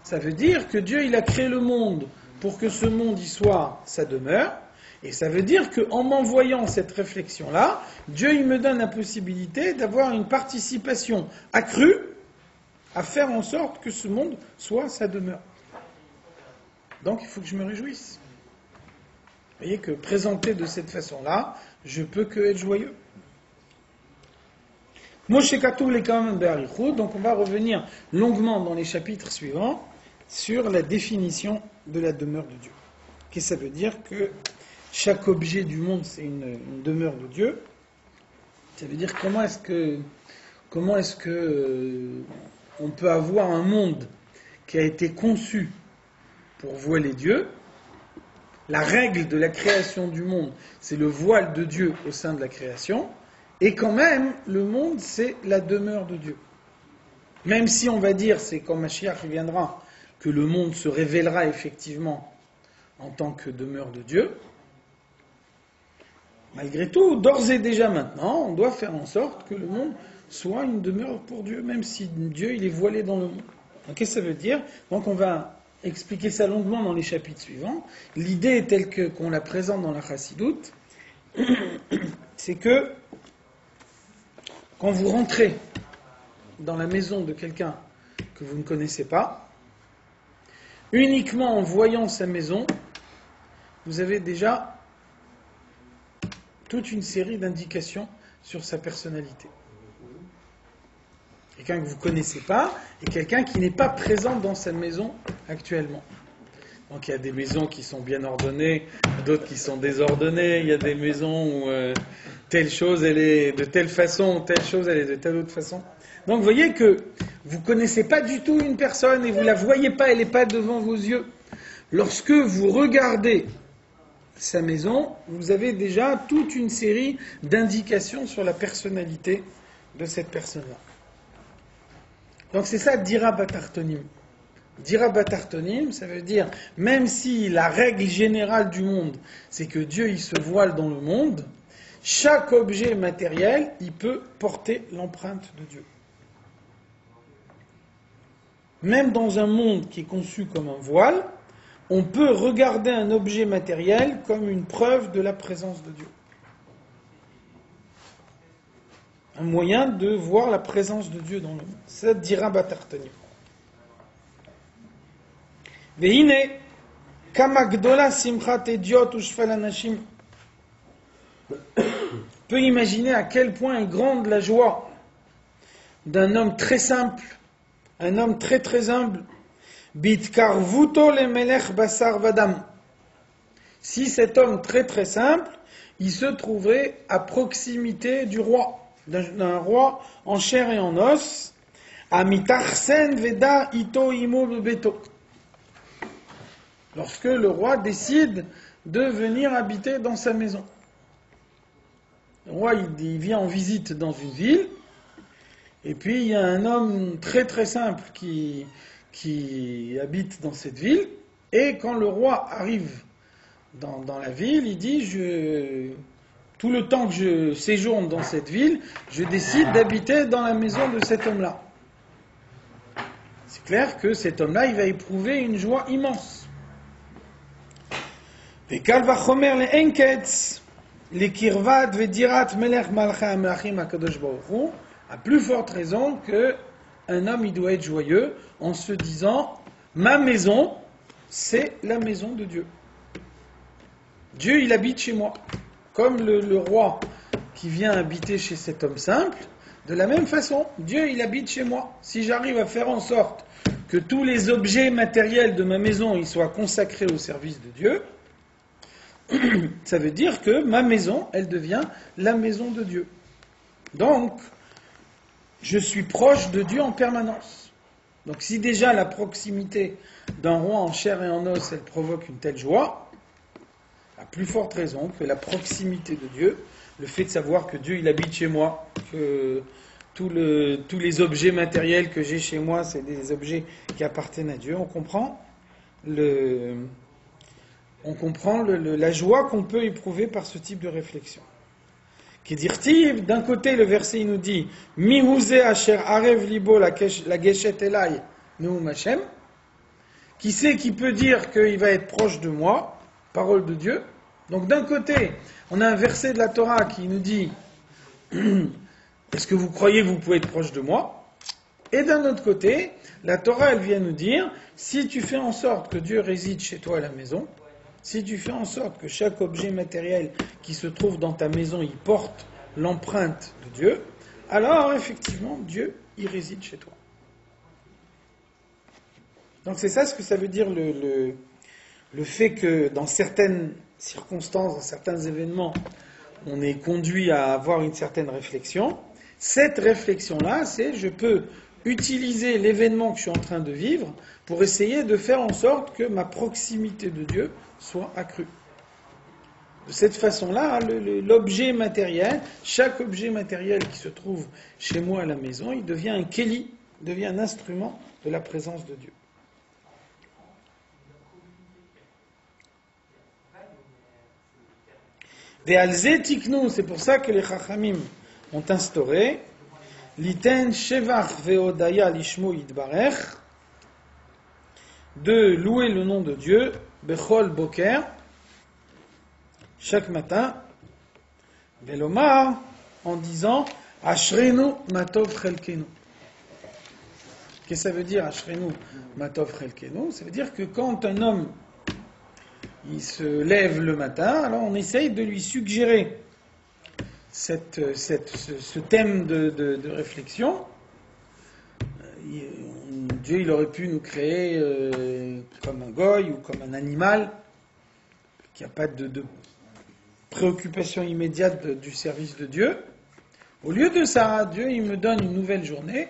ça veut dire que Dieu, il a créé le monde pour que ce monde y soit sa demeure, et ça veut dire qu'en m'envoyant cette réflexion-là, Dieu, il me donne la possibilité d'avoir une participation accrue à faire en sorte que ce monde soit sa demeure. Donc il faut que je me réjouisse. Vous voyez que présenté de cette façon-là, je peux que être joyeux. Moshe Katou Lekam Be'arichut, donc on va revenir longuement dans les chapitres suivants sur la définition de la demeure de Dieu. Qu'est-ce que ça veut dire que chaque objet du monde c'est une demeure de Dieu? Ça veut dire comment est-ce que on peut avoir un monde qui a été conçu pour voiler Dieu. La règle de la création du monde, c'est le voile de Dieu au sein de la création, et quand même, le monde, c'est la demeure de Dieu. Même si on va dire, c'est quand Mashiach viendra, que le monde se révélera effectivement en tant que demeure de Dieu, malgré tout, d'ores et déjà maintenant, on doit faire en sorte que le monde soit une demeure pour Dieu, même si Dieu, il est voilé dans le monde. Donc, qu'est-ce que ça veut dire? Donc, on va expliquer ça longuement dans les chapitres suivants. L'idée est telle qu'on la présente dans la Chassidoute, c'est que quand vous rentrez dans la maison de quelqu'un que vous ne connaissez pas, uniquement en voyant sa maison, vous avez déjà toute une série d'indications sur sa personnalité. Quelqu'un que vous ne connaissez pas et quelqu'un qui n'est pas présent dans sa maison actuellement. Donc il y a des maisons qui sont bien ordonnées, d'autres qui sont désordonnées, il y a des maisons où telle chose elle est de telle façon, telle chose elle est de telle autre façon. Donc vous voyez que vous ne connaissez pas du tout une personne et vous ne la voyez pas, elle n'est pas devant vos yeux. Lorsque vous regardez sa maison, vous avez déjà toute une série d'indications sur la personnalité de cette personne-là. Donc c'est ça, dira batartonim. Dira batartonim, ça veut dire, même si la règle générale du monde, c'est que Dieu, il se voile dans le monde, chaque objet matériel, il peut porter l'empreinte de Dieu. Même dans un monde qui est conçu comme un voile, on peut regarder un objet matériel comme une preuve de la présence de Dieu. Un moyen de voir la présence de Dieu dans le monde. Ça dira batartonim. Veine, kama gdola simchat ediot ushfal anashim. On peut imaginer à quel point est grande la joie d'un homme très simple, un homme très très humble. Bitkarvuto le melech basar vadam. Si cet homme très très simple, il se trouverait à proximité du roi, d'un roi en chair et en os, amitarsen veda ito imo bebeto. Lorsque le roi décide de venir habiter dans sa maison. Le roi, il vient en visite dans une ville, et puis il y a un homme très très simple qui habite dans cette ville, et quand le roi arrive dans la ville, il dit, tout le temps que je séjourne dans cette ville, je décide d'habiter dans la maison de cet homme-là. C'est clair que cet homme-là, il va éprouver une joie immense. Et kalvachomer le enketz, les kirvat vedirat melech malcha melachim akadosh baruch hu, à plus forte raison que un homme il doit être joyeux en se disant ma maison c'est la maison de Dieu. Dieu il habite chez moi. Comme le roi qui vient habiter chez cet homme simple, de la même façon, Dieu il habite chez moi. Si j'arrive à faire en sorte que tous les objets matériels de ma maison ils soient consacrés au service de Dieu, ça veut dire que ma maison, elle devient la maison de Dieu. Donc, je suis proche de Dieu en permanence. Donc si déjà la proximité d'un roi en chair et en os, elle provoque une telle joie, à plus forte raison que la proximité de Dieu, le fait de savoir que Dieu il habite chez moi, que tous les objets matériels que j'ai chez moi, c'est des objets qui appartiennent à Dieu, on comprend la joie qu'on peut éprouver par ce type de réflexion. Qui dit, d'un côté, le verset il nous dit Mihuze asher arev libo la geshet elai neum Hashem. Qui sait qui peut dire qu'il va être proche de moi, parole de Dieu. Donc d'un côté, on a un verset de la Torah qui nous dit est-ce que vous croyez que vous pouvez être proche de moi? Et d'un autre côté, la Torah elle vient nous dire si tu fais en sorte que Dieu réside chez toi à la maison, si tu fais en sorte que chaque objet matériel qui se trouve dans ta maison, il porte l'empreinte de Dieu, alors effectivement, Dieu, il réside chez toi. Donc c'est ça ce que ça veut dire le fait que dans certaines circonstances, dans certains événements, on est conduit à avoir une certaine réflexion. Cette réflexion-là, c'est je peux utiliser l'événement que je suis en train de vivre pour essayer de faire en sorte que ma proximité de Dieu soit accrue. De cette façon-là, l'objet matériel, chaque objet matériel qui se trouve chez moi à la maison, il devient un keli, devient un instrument de la présence de Dieu. Ve'alze tiknu, c'est pour ça que les Chachamim ont instauré l'iten shevach ve'odaya lishmo yitbarech, de louer le nom de Dieu, bechol boker, chaque matin, velomar, en disant ashrenu matov chelkenu. Qu'est-ce que ça veut dire ashrenu matov chelkenu? Ça veut dire que quand un homme il se lève le matin, alors on essaye de lui suggérer ce thème de réflexion. Dieu, il aurait pu nous créer comme un goy ou comme un animal, qui n'a pas de préoccupation immédiate du service de Dieu. Au lieu de ça, Dieu, il me donne une nouvelle journée,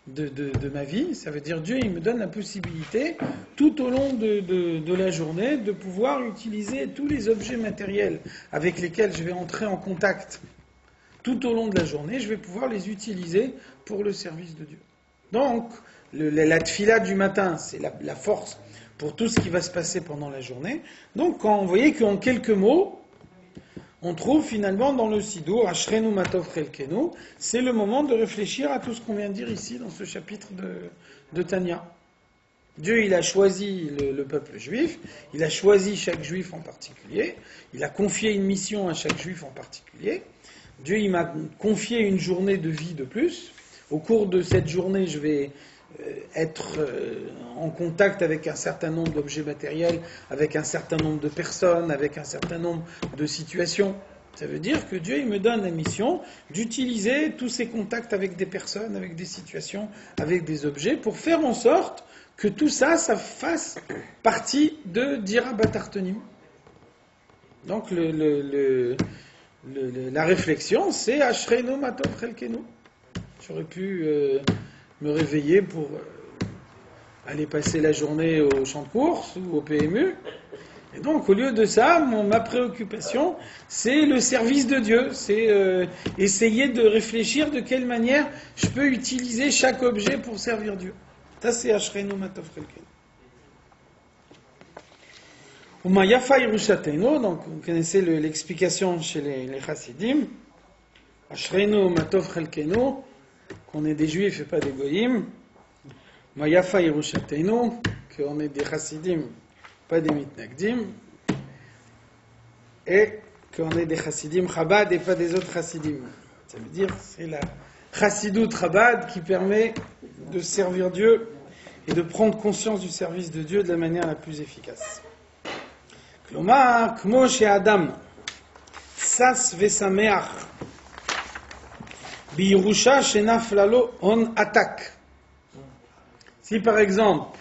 de ma vie. Ça veut dire Dieu, il me donne la possibilité, tout au long de la journée, de pouvoir utiliser tous les objets matériels avec lesquels je vais entrer en contact tout au long de la journée, je vais pouvoir les utiliser pour le service de Dieu. Donc, la tfila du matin, c'est la force pour tout ce qui va se passer pendant la journée. Donc, quand vous voyez qu'en quelques mots, on trouve finalement dans le Sidour, Ashrenu Matov Chelkenu, c'est le moment de réfléchir à tout ce qu'on vient de dire ici dans ce chapitre de Tanya. Dieu, il a choisi le peuple juif, il a choisi chaque juif en particulier, il a confié une mission à chaque juif en particulier. Dieu, il m'a confié une journée de vie de plus. Au cours de cette journée, je vais être en contact avec un certain nombre d'objets matériels, avec un certain nombre de personnes, avec un certain nombre de situations. Ça veut dire que Dieu, il me donne la mission d'utiliser tous ces contacts avec des personnes, avec des situations, avec des objets, pour faire en sorte que tout ça, ça fasse partie de Dira Batartonim. Donc la réflexion, c'est Ashrenu Matov Chelkenu. J'aurais pu me réveiller pour aller passer la journée au champ de course ou au PMU. Et donc, au lieu de ça, ma préoccupation, c'est le service de Dieu. C'est essayer de réfléchir de quelle manière je peux utiliser chaque objet pour servir Dieu. Ça, c'est Ashrenu Matov Chelkenu. Umayafa Yerushateno, donc vous connaissez l'explication chez les Chassidim. Ashrenu Matov Chelkenu, qu'on est des Juifs et pas des Goyim. Umayafa Yerushateno, qu'on est des Chassidim, pas des Mitnagdim. Et qu'on est des Chassidim Chabad et pas des autres Chassidim. Ça veut dire c'est la Chassidut Chabad qui permet de servir Dieu et de prendre conscience du service de Dieu de la manière la plus efficace. כלומר, כמו שאדם שש ושמח בירושה שנפלה לו הון עתק. Si par exemple,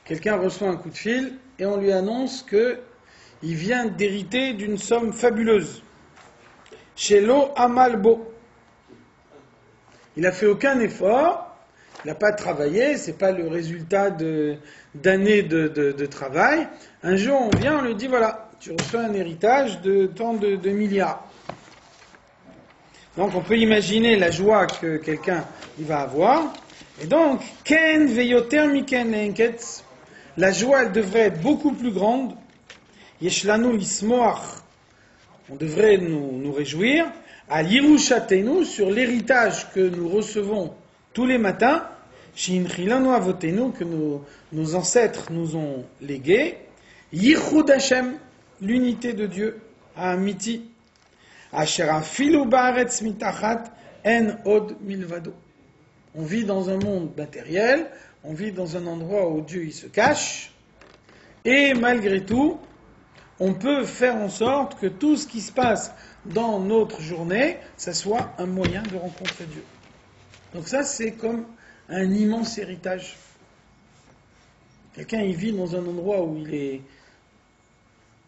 quelqu'un reçoit un coup de fil et on lui annonce qu'il vient d'hériter d'une somme fabuleuse, Shelo Amalbo, il n'a fait aucun effort, il n'a pas travaillé, c'est pas le résultat d'années de travail. Un jour, on vient, on lui dit, voilà, tu reçois un héritage de tant de milliards. Donc, on peut imaginer la joie que quelqu'un il va avoir. Et donc, ken veyoter miken leenketz, la joie, elle devrait être beaucoup plus grande. Yeshlanu lismoach, on devrait nous réjouir. À l'irushatenu, sur l'héritage que nous recevons tous les matins, Shinchilanu avotenu, que nos ancêtres nous ont légué, Yichud Hashem, l'unité de Dieu, Amiti, Asher afilu baaretz mitachat en od milvado. On vit dans un monde matériel, on vit dans un endroit où Dieu il se cache, et malgré tout, on peut faire en sorte que tout ce qui se passe dans notre journée, ça soit un moyen de rencontrer Dieu. Donc ça, c'est comme un immense héritage. Quelqu'un, il vit dans un endroit où il est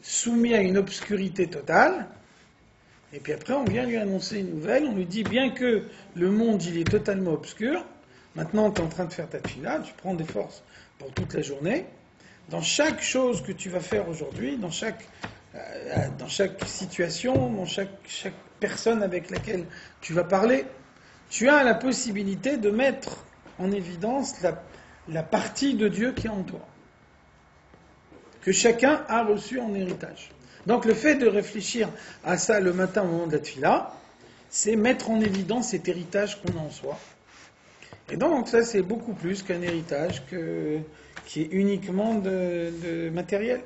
soumis à une obscurité totale, et puis après, on vient lui annoncer une nouvelle, on lui dit, bien que le monde, il est totalement obscur, maintenant, tu es en train de faire ta tfila, tu prends des forces pour toute la journée, dans chaque chose que tu vas faire aujourd'hui, dans chaque situation, dans chaque personne avec laquelle tu vas parler, tu as la possibilité de mettre en évidence la partie de Dieu qui est en toi, que chacun a reçu en héritage. Donc le fait de réfléchir à ça le matin au moment de la tfila, c'est mettre en évidence cet héritage qu'on a en soi. Et donc ça, c'est beaucoup plus qu'un héritage qui est uniquement de matériel.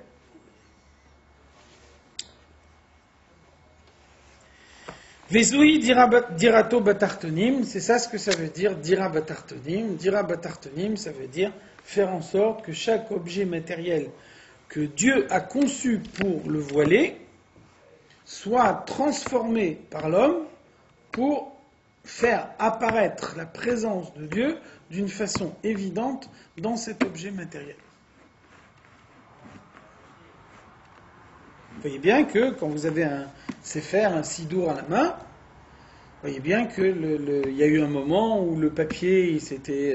Vezui dirato batartonim, c'est ça ce que ça veut dire, dira batartonim. Dira batartonim, ça veut dire faire en sorte que chaque objet matériel que Dieu a conçu pour le voiler soit transformé par l'homme pour faire apparaître la présence de Dieu d'une façon évidente dans cet objet matériel. Vous voyez bien que quand vous avez un sefer, un sidour à la main, Vous voyez bien que il y a eu un moment où le papier c'était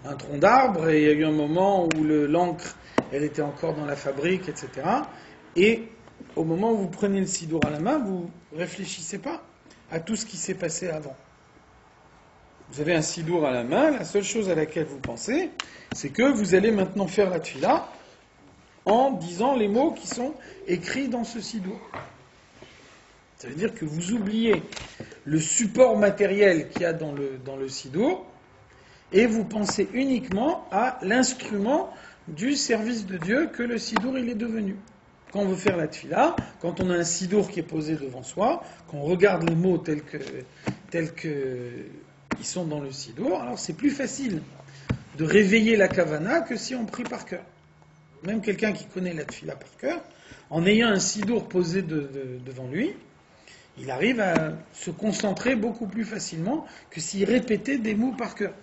un tronc d'arbre, et il y a eu un moment où l'encre elle était encore dans la fabrique, etc. Et au moment où vous prenez le sidour à la main, vous réfléchissez pas à tout ce qui s'est passé avant. Vous avez un sidour à la main, la seule chose à laquelle vous pensez, c'est que vous allez maintenant faire la tefila en disant les mots qui sont écrits dans ce sidour. Ça veut dire que vous oubliez le support matériel qu'il y a dans le sidour, et vous pensez uniquement à l'instrument du service de Dieu que le sidour il est devenu. Quand on veut faire la tefila, quand on a un sidour qui est posé devant soi, qu'on regarde les mots tels que ils sont dans le sidour, alors c'est plus facile de réveiller la kavana que si on prie par cœur. Même quelqu'un qui connaît la tefila par cœur, en ayant un sidour posé devant lui, il arrive à se concentrer beaucoup plus facilement que s'il répétait des mots par cœur.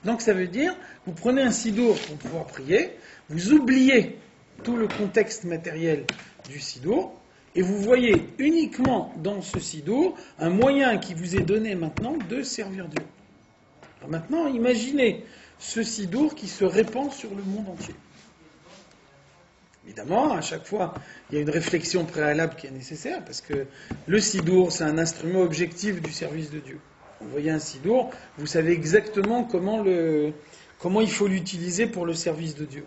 Donc ça veut dire, vous prenez un sidour pour pouvoir prier, vous oubliez tout le contexte matériel du sidour, et vous voyez uniquement dans ce sidour un moyen qui vous est donné maintenant de servir Dieu. Alors maintenant, imaginez ce sidour qui se répand sur le monde entier. Évidemment, à chaque fois, il y a une réflexion préalable qui est nécessaire, parce que le sidour, c'est un instrument objectif du service de Dieu. Vous voyez un sidour, vous savez exactement comment il faut l'utiliser pour le service de Dieu.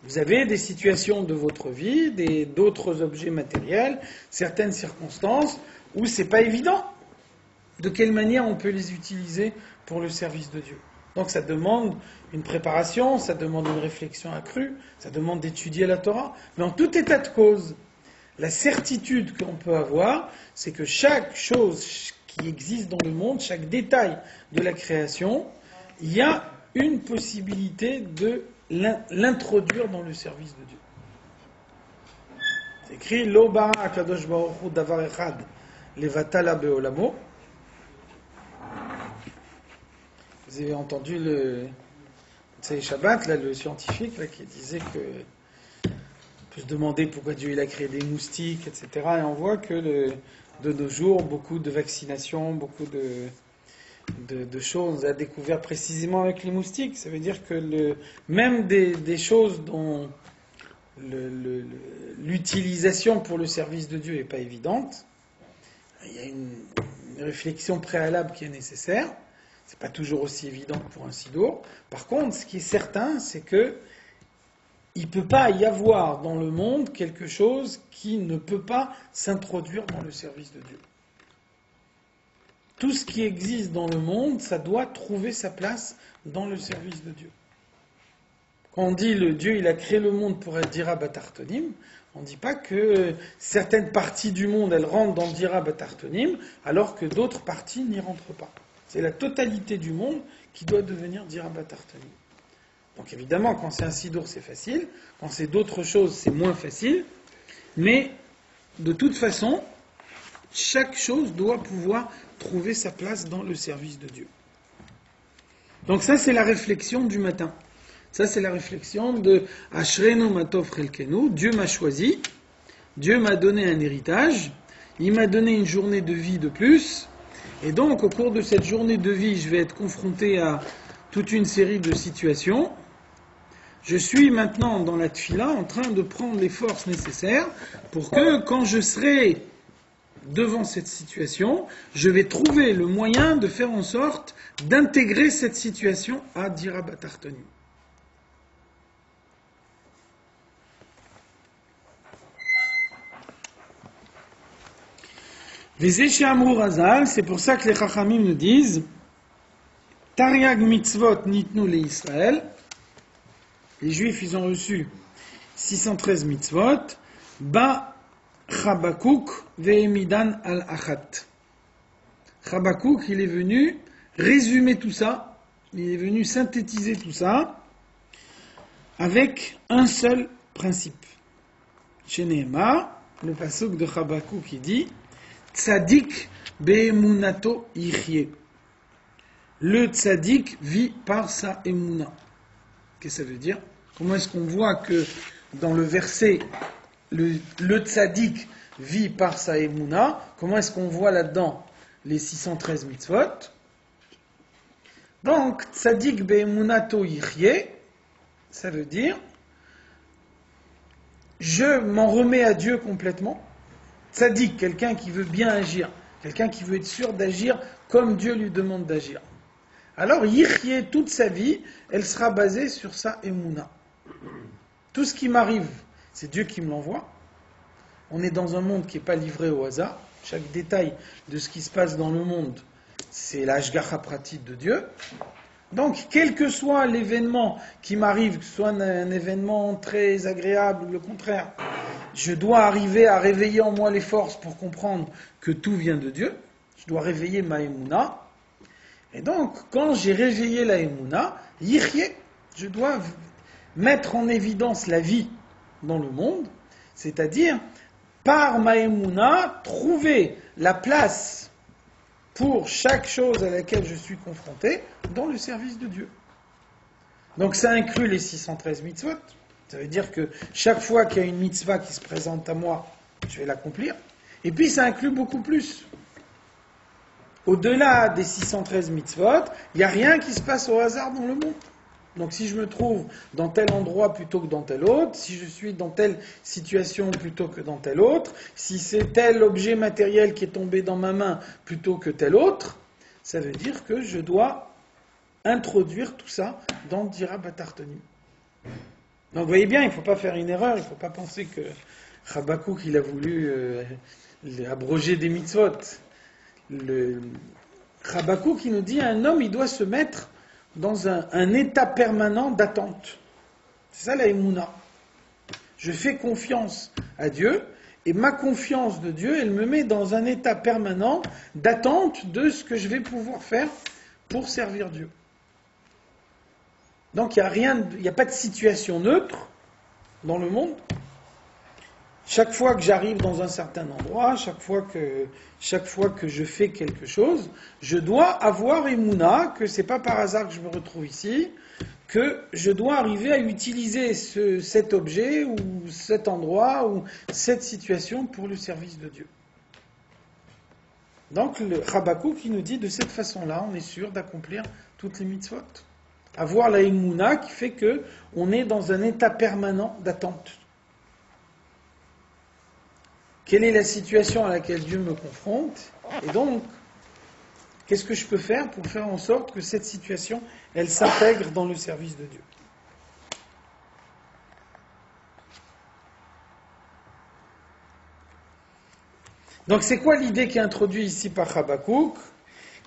Vous avez des situations de votre vie, d'autres objets matériels, certaines circonstances où c'est pas évident de quelle manière on peut les utiliser pour le service de Dieu. Donc ça demande une préparation, ça demande une réflexion accrue, ça demande d'étudier la Torah. Mais en tout état de cause, la certitude qu'on peut avoir, c'est que chaque chose qui existe dans le monde, chaque détail de la création, il y a une possibilité de l'introduire dans le service de Dieu. C'est écrit Lo bara akadosh baruch hu davar echad levatala beolamo. Vous avez entendu le Shabbat, là, le scientifique là, qui disait que on peut se demander pourquoi Dieu il a créé des moustiques, etc. Et on voit que de nos jours, beaucoup de vaccinations, beaucoup de choses à découvert précisément avec les moustiques. Ça veut dire que même des choses dont l'utilisation pour le service de Dieu n'est pas évidente, il y a une réflexion préalable qui est nécessaire. C'est pas toujours aussi évident pour un sidour. Par contre, ce qui est certain, c'est que il ne peut pas y avoir dans le monde quelque chose qui ne peut pas s'introduire dans le service de Dieu. Tout ce qui existe dans le monde, ça doit trouver sa place dans le service de Dieu. Quand on dit le Dieu, il a créé le monde pour être Dira Batartonim, on ne dit pas que certaines parties du monde, elles rentrent dans Dira Batartonim, alors que d'autres parties n'y rentrent pas. C'est la totalité du monde qui doit devenir Dira Batartonim. Donc évidemment, quand c'est un sidour, c'est facile. Quand c'est d'autres choses, c'est moins facile. Mais de toute façon, chaque chose doit pouvoir trouver sa place dans le service de Dieu. Donc ça, c'est la réflexion du matin. Ça, c'est la réflexion de Ashrenu Matov Chelkenu. Dieu m'a choisi. Dieu m'a donné un héritage. Il m'a donné une journée de vie de plus. Et donc, au cours de cette journée de vie, je vais être confronté à toute une série de situations. Je suis maintenant dans la tefila en train de prendre les forces nécessaires pour que, quand je serai devant cette situation, je vais trouver le moyen de faire en sorte d'intégrer cette situation à Dira Batartonim. Vezé Amrou Razal, c'est pour ça que les Chachamim nous disent Tariag mitzvot nitnu le Israël. Les Juifs, ils ont reçu 613 mitzvot. Ba Chabakouk ve'emidan al-achat. Chabakouk, il est venu résumer tout ça, il est venu synthétiser tout ça avec un seul principe. Chez Nehemar, le pasuk de Chabakouk qui dit Tzadik be'emunato yichye. Le tzadik vit par sa emuna. Qu'est-ce que ça veut dire? Comment est-ce qu'on voit que dans le verset, le tzaddik vit par sa emuna? Comment est-ce qu'on voit là-dedans les 613 mitzvot. Donc, tzadik be'emunato yichye, ça veut dire, je m'en remets à Dieu complètement. Tzadik, quelqu'un qui veut bien agir, quelqu'un qui veut être sûr d'agir comme Dieu lui demande d'agir. Alors, yichye, toute sa vie, elle sera basée sur sa emuna. Tout ce qui m'arrive, c'est Dieu qui me l'envoie. On est dans un monde qui n'est pas livré au hasard. Chaque détail de ce qui se passe dans le monde, c'est l'ashgacha pratique de Dieu. Donc, quel que soit l'événement qui m'arrive, que ce soit un événement très agréable ou le contraire, je dois arriver à réveiller en moi les forces pour comprendre que tout vient de Dieu. Je dois réveiller ma emuna. Et donc, quand j'ai réveillé la emuna, yichye, je dois mettre en évidence la vie dans le monde, c'est-à-dire, par ma emuna, trouver la place pour chaque chose à laquelle je suis confronté dans le service de Dieu. Donc ça inclut les 613 mitzvot. Ça veut dire que chaque fois qu'il y a une mitzvah qui se présente à moi, je vais l'accomplir. Et puis ça inclut beaucoup plus. Au-delà des 613 mitzvot, il n'y a rien qui se passe au hasard dans le monde. Donc si je me trouve dans tel endroit plutôt que dans tel autre, si je suis dans telle situation plutôt que dans telle autre, si c'est tel objet matériel qui est tombé dans ma main plutôt que tel autre, ça veut dire que je dois introduire tout ça dans Dira Batartonim. Donc vous voyez bien, il ne faut pas faire une erreur, il ne faut pas penser que Habakouk il a voulu abroger des mitzvot. Habakouk il nous dit un homme il doit se mettre dans un état permanent d'attente. C'est ça la Emouna. Je fais confiance à Dieu, et ma confiance de Dieu, elle me met dans un état permanent d'attente de ce que je vais pouvoir faire pour servir Dieu. Donc il n'y a pas de situation neutre dans le monde. Chaque fois que j'arrive dans un certain endroit, chaque fois que je fais quelque chose, je dois avoir Emouna, que c'est pas par hasard que je me retrouve ici, que je dois arriver à utiliser cet objet ou cet endroit ou cette situation pour le service de Dieu. Donc le Habakouk qui nous dit de cette façon-là, on est sûr d'accomplir toutes les mitzvot. Avoir la Emouna qui fait que on est dans un état permanent d'attente. Quelle est la situation à laquelle Dieu me confronte? Et donc, qu'est-ce que je peux faire pour faire en sorte que cette situation, elle s'intègre dans le service de Dieu? Donc, c'est quoi l'idée qui est introduite ici par Habakouk?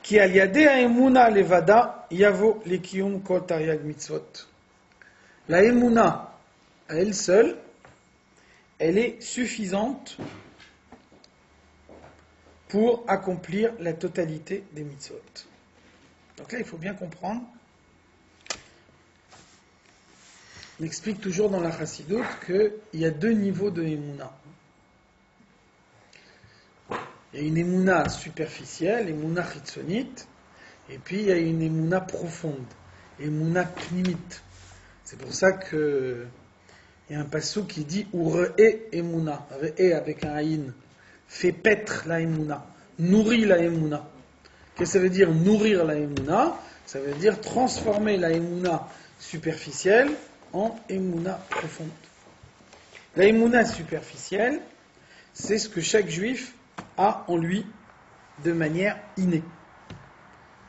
Qui al yadeh ha'emuna levada yavo lekiyum kol taryag mitzvot. La emuna, à elle seule, elle est suffisante pour accomplir la totalité des mitzvot. Donc là, il faut bien comprendre. On explique toujours dans la Chassidoute qu'il y a deux niveaux de Emouna. Il y a une Emouna superficielle, Emouna chitzonite, et puis il y a une Emouna profonde, Emouna pnimite. C'est pour ça qu'il y a un passou qui dit « Ure'e Emouna », « Re'e » avec un haïn. Fait paître la Emouna, nourrit la Emouna. Qu'est-ce que ça veut dire nourrir la Emouna? Ça veut dire transformer la Emouna superficielle en Emouna profonde. La Emouna superficielle, c'est ce que chaque juif a en lui de manière innée.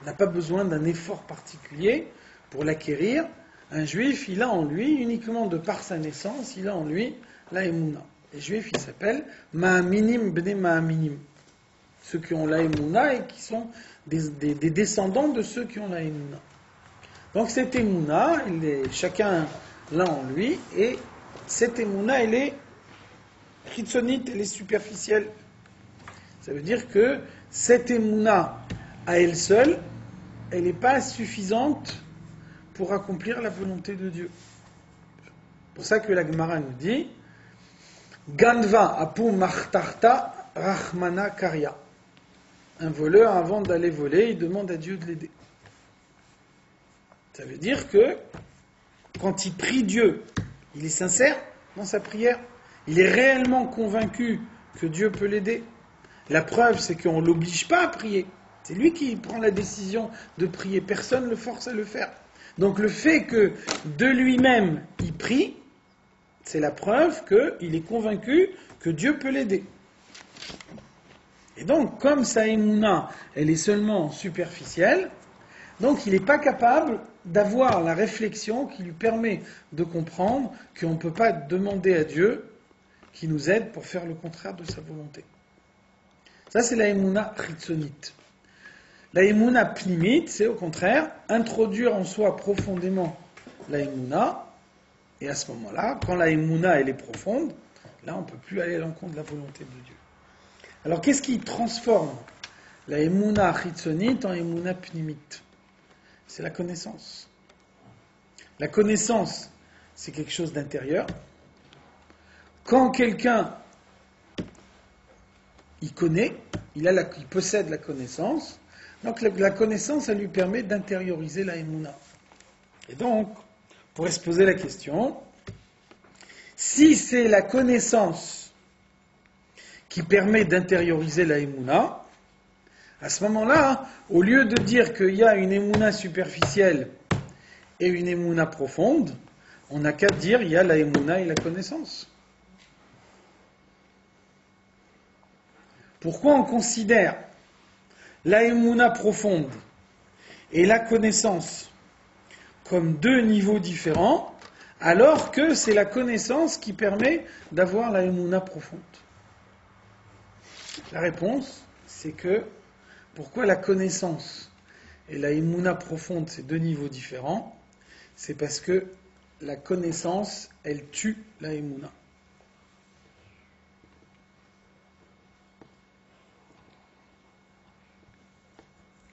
Il n'a pas besoin d'un effort particulier pour l'acquérir. Un juif, il a en lui, uniquement de par sa naissance, il a en lui la Emouna. Les juifs, ils s'appellent Ma'aminim b'nei Ma'aminim. Ceux qui ont la Emouna et qui sont des descendants de ceux qui ont la Emouna. Donc cette Emouna, chacun l'a en lui, et cette Emouna, elle est chitzonite, elle est superficielle. Ça veut dire que cette Emouna, à elle seule, elle n'est pas suffisante pour accomplir la volonté de Dieu. C'est pour ça que la Gemara nous dit Ganva apu machtarta rachmana karya. Un voleur, avant d'aller voler, il demande à Dieu de l'aider. Ça veut dire que quand il prie Dieu, il est sincère dans sa prière, il est réellement convaincu que Dieu peut l'aider. La preuve, c'est qu'on ne l'oblige pas à prier. C'est lui qui prend la décision de prier. Personne ne le force à le faire. Donc le fait que de lui-même, il prie, c'est la preuve qu'il est convaincu que Dieu peut l'aider. Et donc, comme sa émouna, elle est seulement superficielle, donc il n'est pas capable d'avoir la réflexion qui lui permet de comprendre qu'on ne peut pas demander à Dieu qu'il nous aide pour faire le contraire de sa volonté. Ça, c'est la émouna chitzonite. La émouna pnimite, c'est au contraire introduire en soi profondément la émouna, et à ce moment-là, quand la émouna elle est profonde, là on ne peut plus aller à l'encontre de la volonté de Dieu. Alors qu'est-ce qui transforme la émouna chitzonite en émouna pnimite? C'est la connaissance. La connaissance, c'est quelque chose d'intérieur. Quand quelqu'un il connaît, il possède la connaissance, donc la connaissance, elle lui permet d'intérioriser la émouna. Et donc, on pourrait se poser la question, si c'est la connaissance qui permet d'intérioriser la émouna, à ce moment-là, au lieu de dire qu'il y a une émouna superficielle et une émouna profonde, on n'a qu'à dire qu'il y a la émouna et la connaissance. Pourquoi on considère la émouna profonde et la connaissance comme deux niveaux différents, alors que c'est la connaissance qui permet d'avoir la émouna profonde? La réponse, c'est que pourquoi la connaissance et la émouna profonde, c'est deux niveaux différents? C'est parce que la connaissance, elle tue la émouna.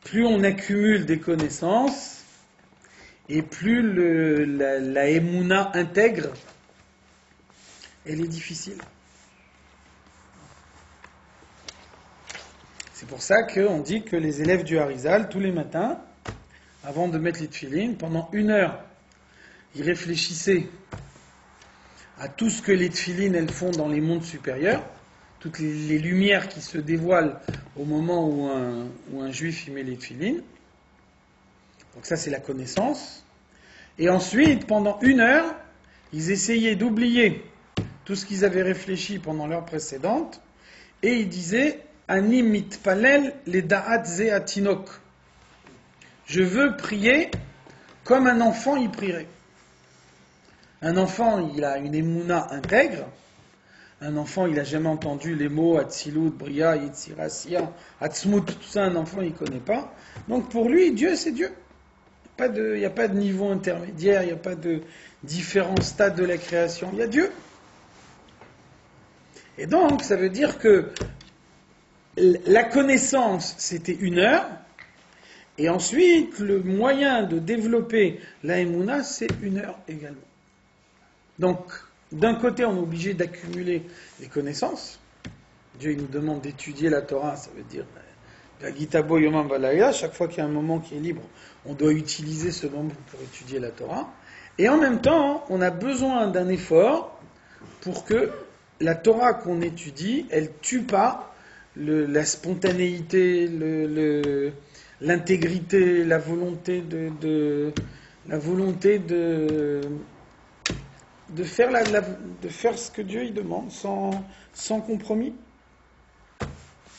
Plus on accumule des connaissances, et plus la émouna intègre, elle est difficile. C'est pour ça qu'on dit que les élèves du Harizal, tous les matins, avant de mettre les tefilines, pendant 1 heure, ils réfléchissaient à tout ce que les tefilines elles font dans les mondes supérieurs, toutes les lumières qui se dévoilent au moment où un juif y met les tefilines. Donc ça, c'est la connaissance. Et ensuite, pendant 1 heure, ils essayaient d'oublier tout ce qu'ils avaient réfléchi pendant l'heure précédente, et ils disaient « Ani mitpalel le da'at ze atinok ». Je veux prier comme un enfant y prierait. Un enfant, il a une émouna intègre. Un enfant, il n'a jamais entendu les mots Atzilut, Bria, Yitzira, Sia, Atzmut, tout ça, un enfant, il ne connaît pas. Donc pour lui, Dieu, c'est Dieu. Il n'y a pas de niveau intermédiaire, il n'y a pas de différents stades de la création. Il y a Dieu. Et donc, ça veut dire que la connaissance, c'était 1 heure, et ensuite, le moyen de développer la émouna, c'est 1 heure également. Donc, d'un côté, on est obligé d'accumuler les connaissances. Dieu il nous demande d'étudier la Torah, ça veut dire la Gitabo Yomam Valaya, chaque fois qu'il y a un moment qui est libre, on doit utiliser ce moment pour étudier la Torah. Et en même temps, on a besoin d'un effort pour que la Torah qu'on étudie, elle tue pas la spontanéité, l'intégrité, la volonté de faire ce que Dieu il demande sans compromis.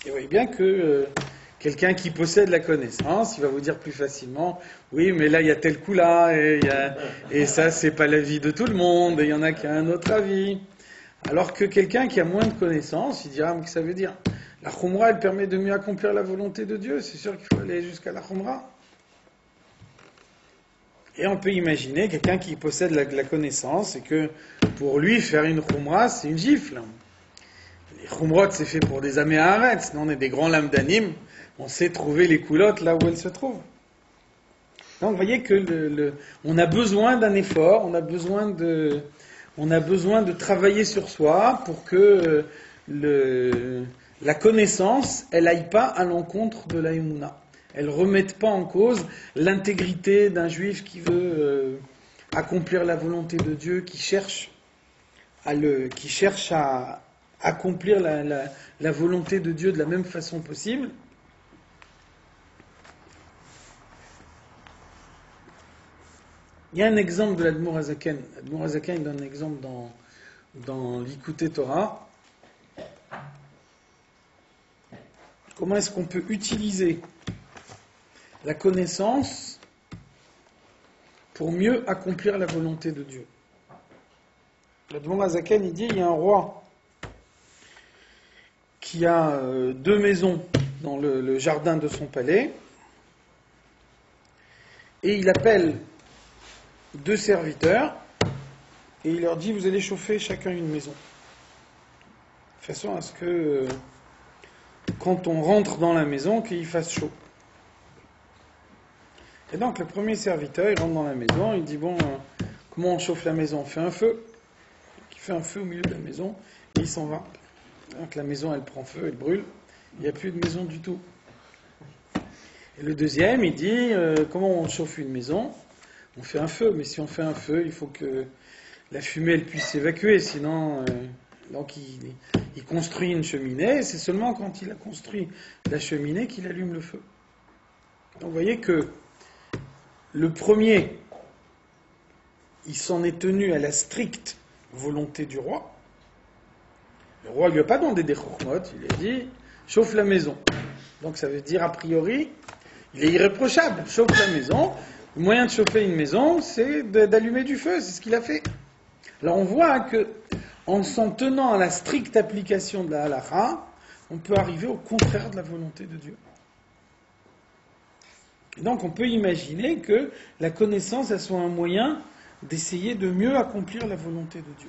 Et vous voyez bien que quelqu'un qui possède la connaissance, il va vous dire plus facilement, oui, mais là il y a tel coup là, et ça c'est pas l'avis de tout le monde, et il y en a qui a un autre avis. Alors que quelqu'un qui a moins de connaissances, il dira, mais que ça veut dire? La Khumra, elle permet de mieux accomplir la volonté de Dieu, c'est sûr qu'il faut aller jusqu'à la Khumra. Et on peut imaginer quelqu'un qui possède la connaissance et que pour lui, faire une khumra, c'est une gifle. Les khumrot, c'est fait pour des améharet, sinon on est des grands lames d'anime, on sait trouver les coulottes là où elles se trouvent. Donc vous voyez que on a besoin d'un effort, on a besoin de travailler sur soi pour que la connaissance, elle aille pas à l'encontre de la émouna. Elles ne remettent pas en cause l'intégrité d'un juif qui veut accomplir la volonté de Dieu, qui cherche à accomplir la volonté de Dieu de la même façon possible. Il y a un exemple de l'Admour Hazaken. L'Admour Hazaken donne un exemple dans l'Ikouté Torah. Comment est-ce qu'on peut utiliser la connaissance pour mieux accomplir la volonté de Dieu. L'Admour Hazaken, il dit, il y a un roi qui a 2 maisons dans le jardin de son palais, et il appelle 2 serviteurs, et il leur dit, vous allez chauffer chacun une maison. De façon à ce que, quand on rentre dans la maison, qu'il fasse chaud. Et donc, le premier serviteur, il rentre dans la maison, il dit, bon, comment on chauffe la maison? On fait un feu. Il fait un feu au milieu de la maison, et il s'en va. Donc, la maison, elle prend feu, elle brûle. Il n'y a plus de maison du tout. Et le deuxième, il dit, comment on chauffe une maison? On fait un feu, mais si on fait un feu, il faut que la fumée, elle puisse s'évacuer, sinon... donc, il construit une cheminée, et c'est seulement quand il a construit la cheminée qu'il allume le feu. Donc, vous voyez que le premier, il s'en est tenu à la stricte volonté du roi. Le roi ne lui a pas demandé des chokhmot, il a dit chauffe la maison. Donc ça veut dire a priori, il est irréprochable, chauffe la maison. Le moyen de chauffer une maison, c'est d'allumer du feu, c'est ce qu'il a fait. Alors on voit que en s'en tenant à la stricte application de la halakha, on peut arriver au contraire de la volonté de Dieu. Et donc on peut imaginer que la connaissance, elle soit un moyen d'essayer de mieux accomplir la volonté de Dieu.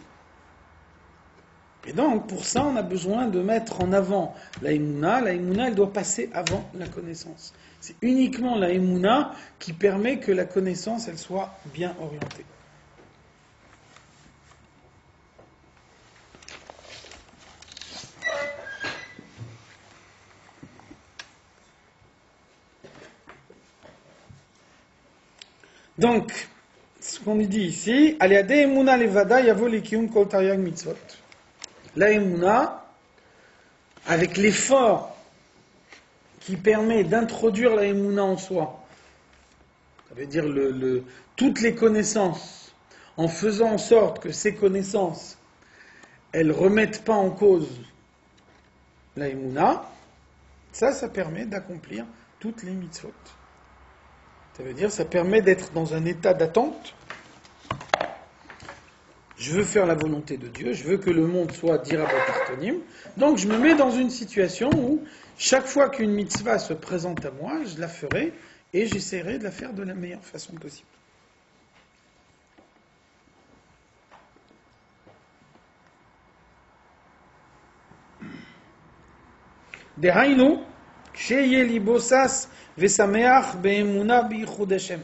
Et donc pour ça, on a besoin de mettre en avant la émouna. La émouna, elle doit passer avant la connaissance. C'est uniquement la émouna qui permet que la connaissance, elle soit bien orientée. Donc, ce qu'on dit ici, Aliade Emuna Levada Yavo Lekium Kol Taryag Mitzvot. La Emuna, avec l'effort qui permet d'introduire la Emuna en soi, ça veut dire toutes les connaissances, en faisant en sorte que ces connaissances, elles ne remettent pas en cause la Emuna, ça permet d'accomplir toutes les mitzvot. Ça veut dire, ça permet d'être dans un état d'attente. Je veux faire la volonté de Dieu, je veux que le monde soit dirabotartonim. Donc je me mets dans une situation où, chaque fois qu'une mitzvah se présente à moi, je la ferai et j'essaierai de la faire de la meilleure façon possible. Dehainu, sheye libosas vesameach be'emuna bi'ichud Hashem.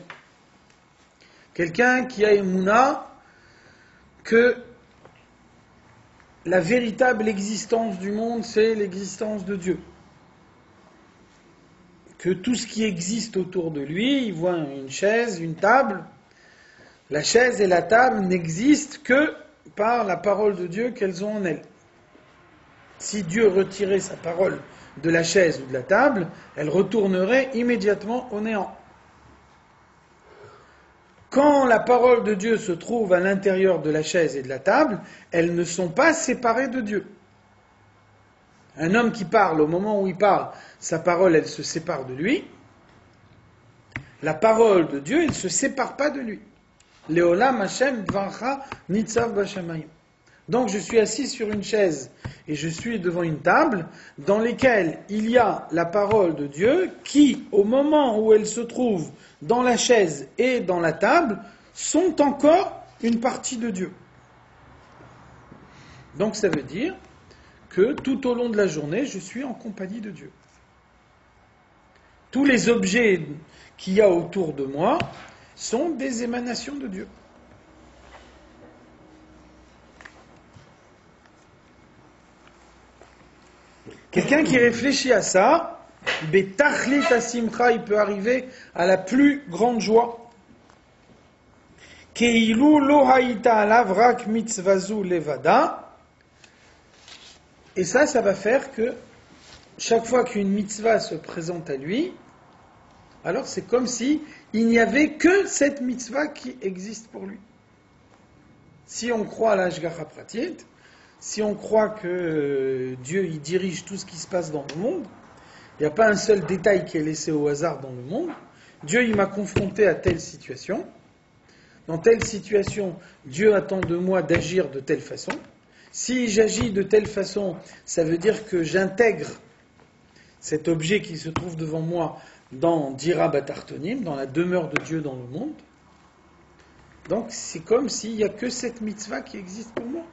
Quelqu'un qui a emuna que la véritable existence du monde, c'est l'existence de Dieu. Que tout ce qui existe autour de lui, il voit une chaise, une table. La chaise et la table n'existent que par la parole de Dieu qu'elles ont en elles. Si Dieu retirait sa parole de la chaise ou de la table, elle retournerait immédiatement au néant. Quand la parole de Dieu se trouve à l'intérieur de la chaise et de la table, elles ne sont pas séparées de Dieu. Un homme qui parle, au moment où il parle, sa parole, elle se sépare de lui. La parole de Dieu, elle ne se sépare pas de lui. Leolam Hashem dvarcha nitzav bashamayim. Donc je suis assis sur une chaise et je suis devant une table dans lesquelles il y a la parole de Dieu qui, au moment où elle se trouve dans la chaise et dans la table, sont encore une partie de Dieu. Donc ça veut dire que tout au long de la journée, je suis en compagnie de Dieu. Tous les objets qu'il y a autour de moi sont des émanations de Dieu. Quelqu'un qui réfléchit à ça, betachlit asimcha, il peut arriver à la plus grande joie. Keilu lo haïta alav rak mitzvazu levada, Et ça va faire que chaque fois qu'une mitzvah se présente à lui, alors c'est comme si il n'y avait que cette mitzvah qui existe pour lui. Si on croit à l'Ashgacha Pratit, si on croit que Dieu il dirige tout ce qui se passe dans le monde, il n'y a pas un seul détail qui est laissé au hasard dans le monde. Dieu il m'a confronté à telle situation. Dans telle situation, Dieu attend de moi d'agir de telle façon. Si j'agis de telle façon, ça veut dire que j'intègre cet objet qui se trouve devant moi dans Dira Batartonim, dans la demeure de Dieu dans le monde. Donc c'est comme s'il n'y a que cette mitzvah qui existe pour moi.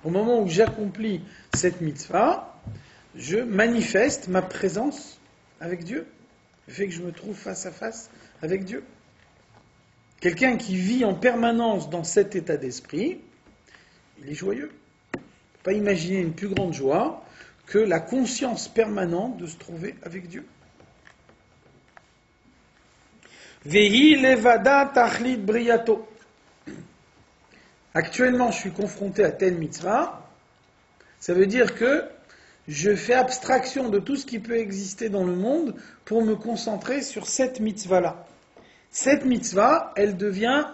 Au moment où j'accomplis cette mitzvah, je manifeste ma présence avec Dieu, le fait que je me trouve face à face avec Dieu. Quelqu'un qui vit en permanence dans cet état d'esprit, il est joyeux. On ne peut pas imaginer une plus grande joie que la conscience permanente de se trouver avec Dieu. Vehi levada tachlit briyato. Actuellement, je suis confronté à telle mitzvah. Ça veut dire que je fais abstraction de tout ce qui peut exister dans le monde pour me concentrer sur cette mitzvah-là. Cette mitzvah, elle devient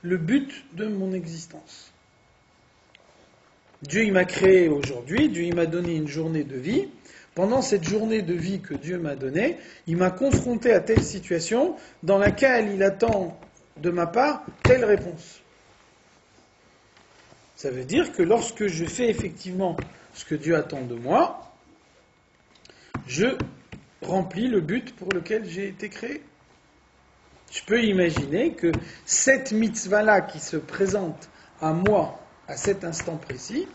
le but de mon existence. Dieu il m'a créé aujourd'hui, Dieu il m'a donné une journée de vie. Pendant cette journée de vie que Dieu m'a donnée, il m'a confronté à telle situation dans laquelle il attend de ma part telle réponse. Ça veut dire que lorsque je fais effectivement ce que Dieu attend de moi, je remplis le but pour lequel j'ai été créé. Je peux imaginer que cette mitzvah-là qui se présente à moi à cet instant précis,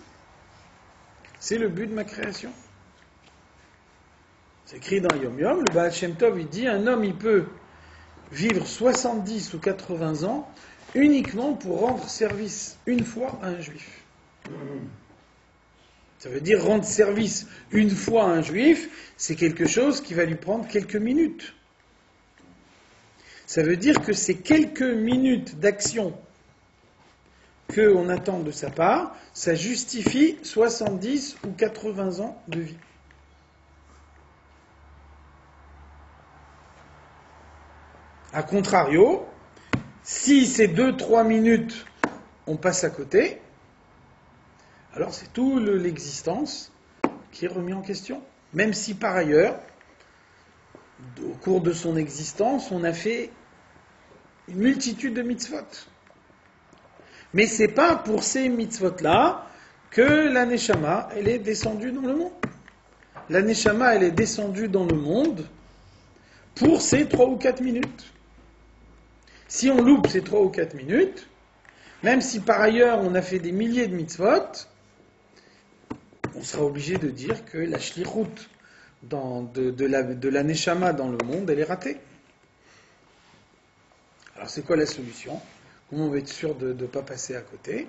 c'est le but de ma création. C'est écrit dans Yom Yom, le Baal Shem Tov il dit un homme il peut vivre 70 ou 80 ans uniquement pour rendre service une fois à un juif. Ça veut dire rendre service une fois à un juif, c'est quelque chose qui va lui prendre quelques minutes. Ça veut dire que ces quelques minutes d'action qu'on attend de sa part, ça justifie 70 ou 80 ans de vie. A contrario, si ces 2-3 minutes, on passe à côté, alors c'est toute l'existence qui est remise en question. Même si par ailleurs, au cours de son existence, on a fait une multitude de mitzvot. Mais c'est pas pour ces mitzvot-là que la Neshama, elle est descendue dans le monde. La Neshama, elle est descendue dans le monde pour ces 3 ou 4 minutes. Si on loupe ces 3 ou 4 minutes, même si par ailleurs on a fait des milliers de mitzvot, on sera obligé de dire que la shlichut de la Neshama dans le monde, elle est ratée. Alors c'est quoi la solution ? Comment on va être sûr de ne pas passer à côté ?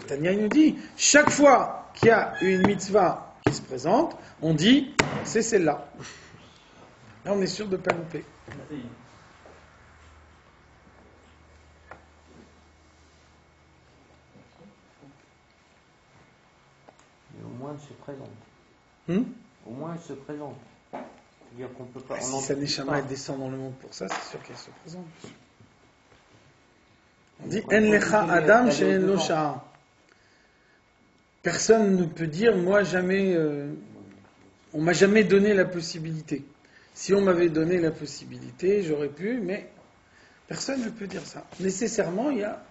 Tania nous dit, chaque fois qu'il y a une mitzvah qui se présente, on dit, c'est celle-là. Là on est sûr de ne pas louper. Mais au moins elle se présente. Au moins elle se présente. C'est-à-dire qu'on peut pas. Si sa Neshama elle descend dans le monde pour ça, c'est sûr qu'elle se présente. On dit En lecha Adam she'en lo sha'a. Personne ne peut dire moi jamais on m'a jamais donné la possibilité. Si on m'avait donné la possibilité, j'aurais pu, mais personne ne peut dire ça. Nécessairement, il y a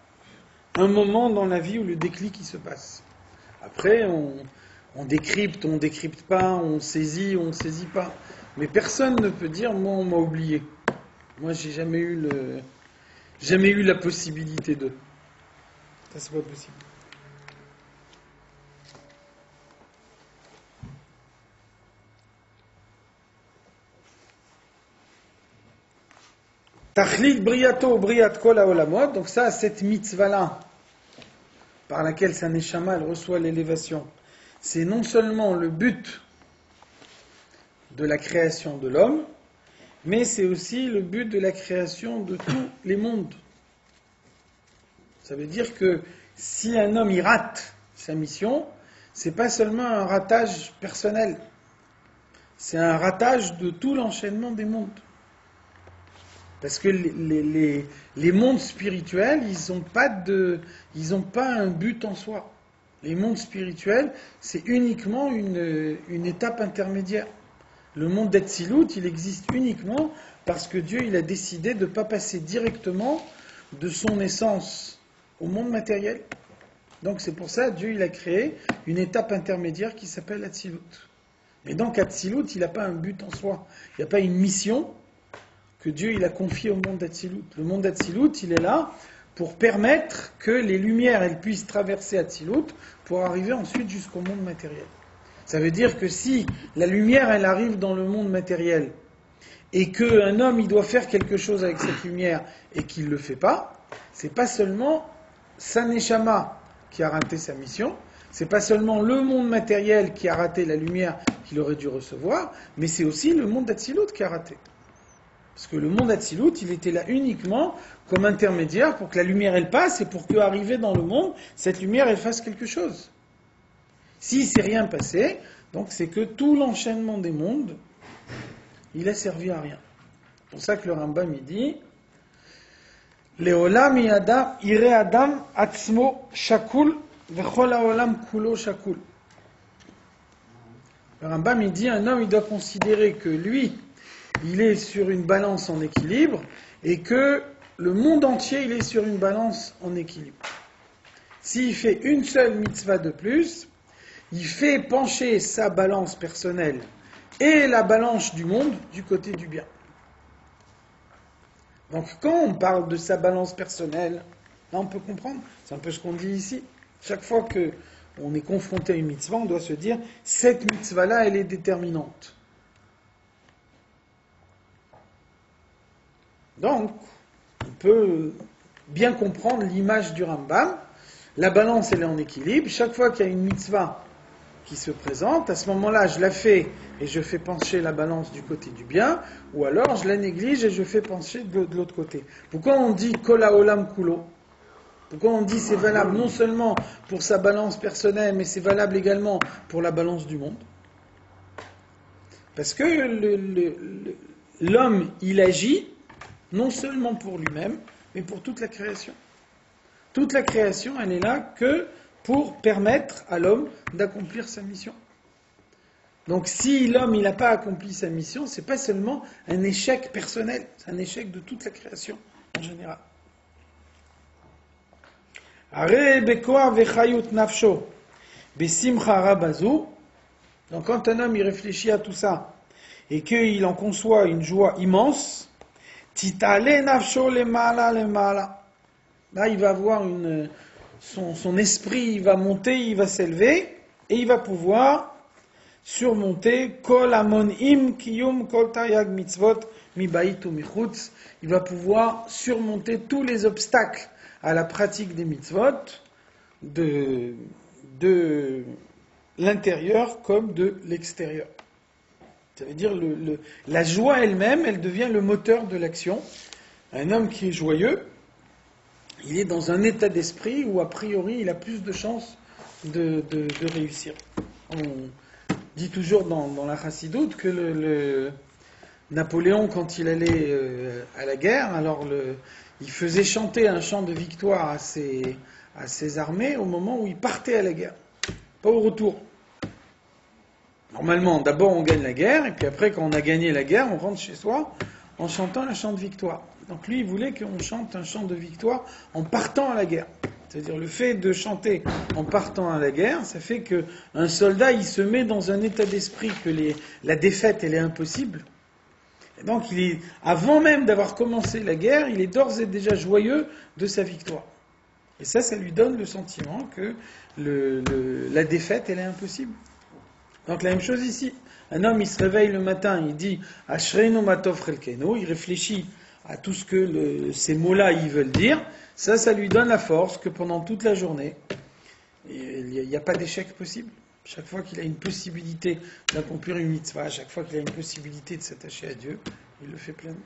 un moment dans la vie où le déclic il se passe. Après, on décrypte pas, on saisit pas. Mais personne ne peut dire moi on m'a oublié. Moi j'ai jamais eu la possibilité de. Ça c'est pas possible. Tachlit briato briat kol haolamot, donc ça, cette mitzvah-là, par laquelle sa neshama, elle reçoit l'élévation, c'est non seulement le but de la création de l'homme, mais c'est aussi le but de la création de tous les mondes. Ça veut dire que si un homme y rate sa mission, c'est pas seulement un ratage personnel, c'est un ratage de tout l'enchaînement des mondes. Parce que les mondes spirituels, ils n'ont pas un but en soi. Les mondes spirituels, c'est uniquement une étape intermédiaire. Le monde d'Atsilut, il existe uniquement parce que Dieu il a décidé de ne pas passer directement de son essence au monde matériel. Donc c'est pour ça que Dieu il a créé une étape intermédiaire qui s'appelle Atsilut. Et donc Atsilut, il n'a pas un but en soi. Il n'y a pas une mission que Dieu il a confiée au monde d'Atsilut. Le monde d'Atsilut, il est là pour permettre que les lumières elles puissent traverser Atsilut pour arriver ensuite jusqu'au monde matériel. Ça veut dire que si la lumière elle arrive dans le monde matériel et qu'un homme il doit faire quelque chose avec cette lumière et qu'il ne le fait pas, c'est pas seulement sa neshama qui a raté sa mission, c'est pas seulement le monde matériel qui a raté la lumière qu'il aurait dû recevoir, mais c'est aussi le monde d'Atsilut qui a raté. Parce que le monde d'Atsilut, il était là uniquement comme intermédiaire pour que la lumière elle passe et pour qu'arrivée dans le monde, cette lumière elle fasse quelque chose. S'il ne s'est rien passé, donc c'est que tout l'enchaînement des mondes, il a servi à rien. C'est pour ça que le Rambam il dit Leolam ire adam atzmo shakul vechol haolam kulo shakul. Le Rambam il dit un homme il doit considérer que lui il est sur une balance en équilibre et que le monde entier il est sur une balance en équilibre. S'il fait une seule mitzvah de plus, il fait pencher sa balance personnelle et la balance du monde du côté du bien. Donc quand on parle de sa balance personnelle, là on peut comprendre, c'est un peu ce qu'on dit ici. Chaque fois qu'on est confronté à une mitzvah, on doit se dire, cette mitzvah-là, elle est déterminante. Donc, on peut bien comprendre l'image du Rambam. La balance, elle est en équilibre. Chaque fois qu'il y a une mitzvah qui se présente, à ce moment-là, je la fais et je fais pencher la balance du côté du bien, ou alors je la néglige et je fais pencher de l'autre côté. Pourquoi on dit kol haolam kulo ? Pourquoi on dit c'est valable non seulement pour sa balance personnelle, mais c'est valable également pour la balance du monde ? Parce que l'homme, il agit non seulement pour lui-même, mais pour toute la création. Toute la création, elle est là que pour permettre à l'homme d'accomplir sa mission. Donc si l'homme il n'a pas accompli sa mission, c'est pas seulement un échec personnel, c'est un échec de toute la création en général. Donc quand un homme il réfléchit à tout ça et qu'il en conçoit une joie immense, titale nafsho lemala lemala. Là il va avoir son esprit il va monter, il va s'élever et il va pouvoir surmonter kol amonim kiyum kol taryag mitzvot mi bait u michutz. Il va pouvoir surmonter tous les obstacles à la pratique des mitzvot de l'intérieur comme de l'extérieur. Ça veut dire la joie elle-même, elle devient le moteur de l'action. Un homme qui est joyeux, il est dans un état d'esprit où a priori il a plus de chances de réussir. On dit toujours dans la Chassidoute que le Napoléon, quand il allait à la guerre, alors il faisait chanter un chant de victoire à ses armées au moment où il partait à la guerre, pas au retour. Normalement, d'abord on gagne la guerre, et puis après, quand on a gagné la guerre, on rentre chez soi en chantant un chant de victoire. Donc lui, il voulait qu'on chante un chant de victoire en partant à la guerre. C'est-à-dire le fait de chanter en partant à la guerre, ça fait qu'un soldat, il se met dans un état d'esprit que la défaite, elle est impossible. Et donc, avant même d'avoir commencé la guerre, il est d'ores et déjà joyeux de sa victoire. Et ça lui donne le sentiment que la défaite, elle est impossible. Donc la même chose ici. Un homme, il se réveille le matin, il dit « Ashreinu matov chelkenu », il réfléchit à tout ce que ces mots-là ils veulent dire. Ça lui donne la force que pendant toute la journée, il n'y a pas d'échec possible. Chaque fois qu'il a une possibilité d'accomplir une mitzvah, chaque fois qu'il a une possibilité de s'attacher à Dieu, il le fait pleinement.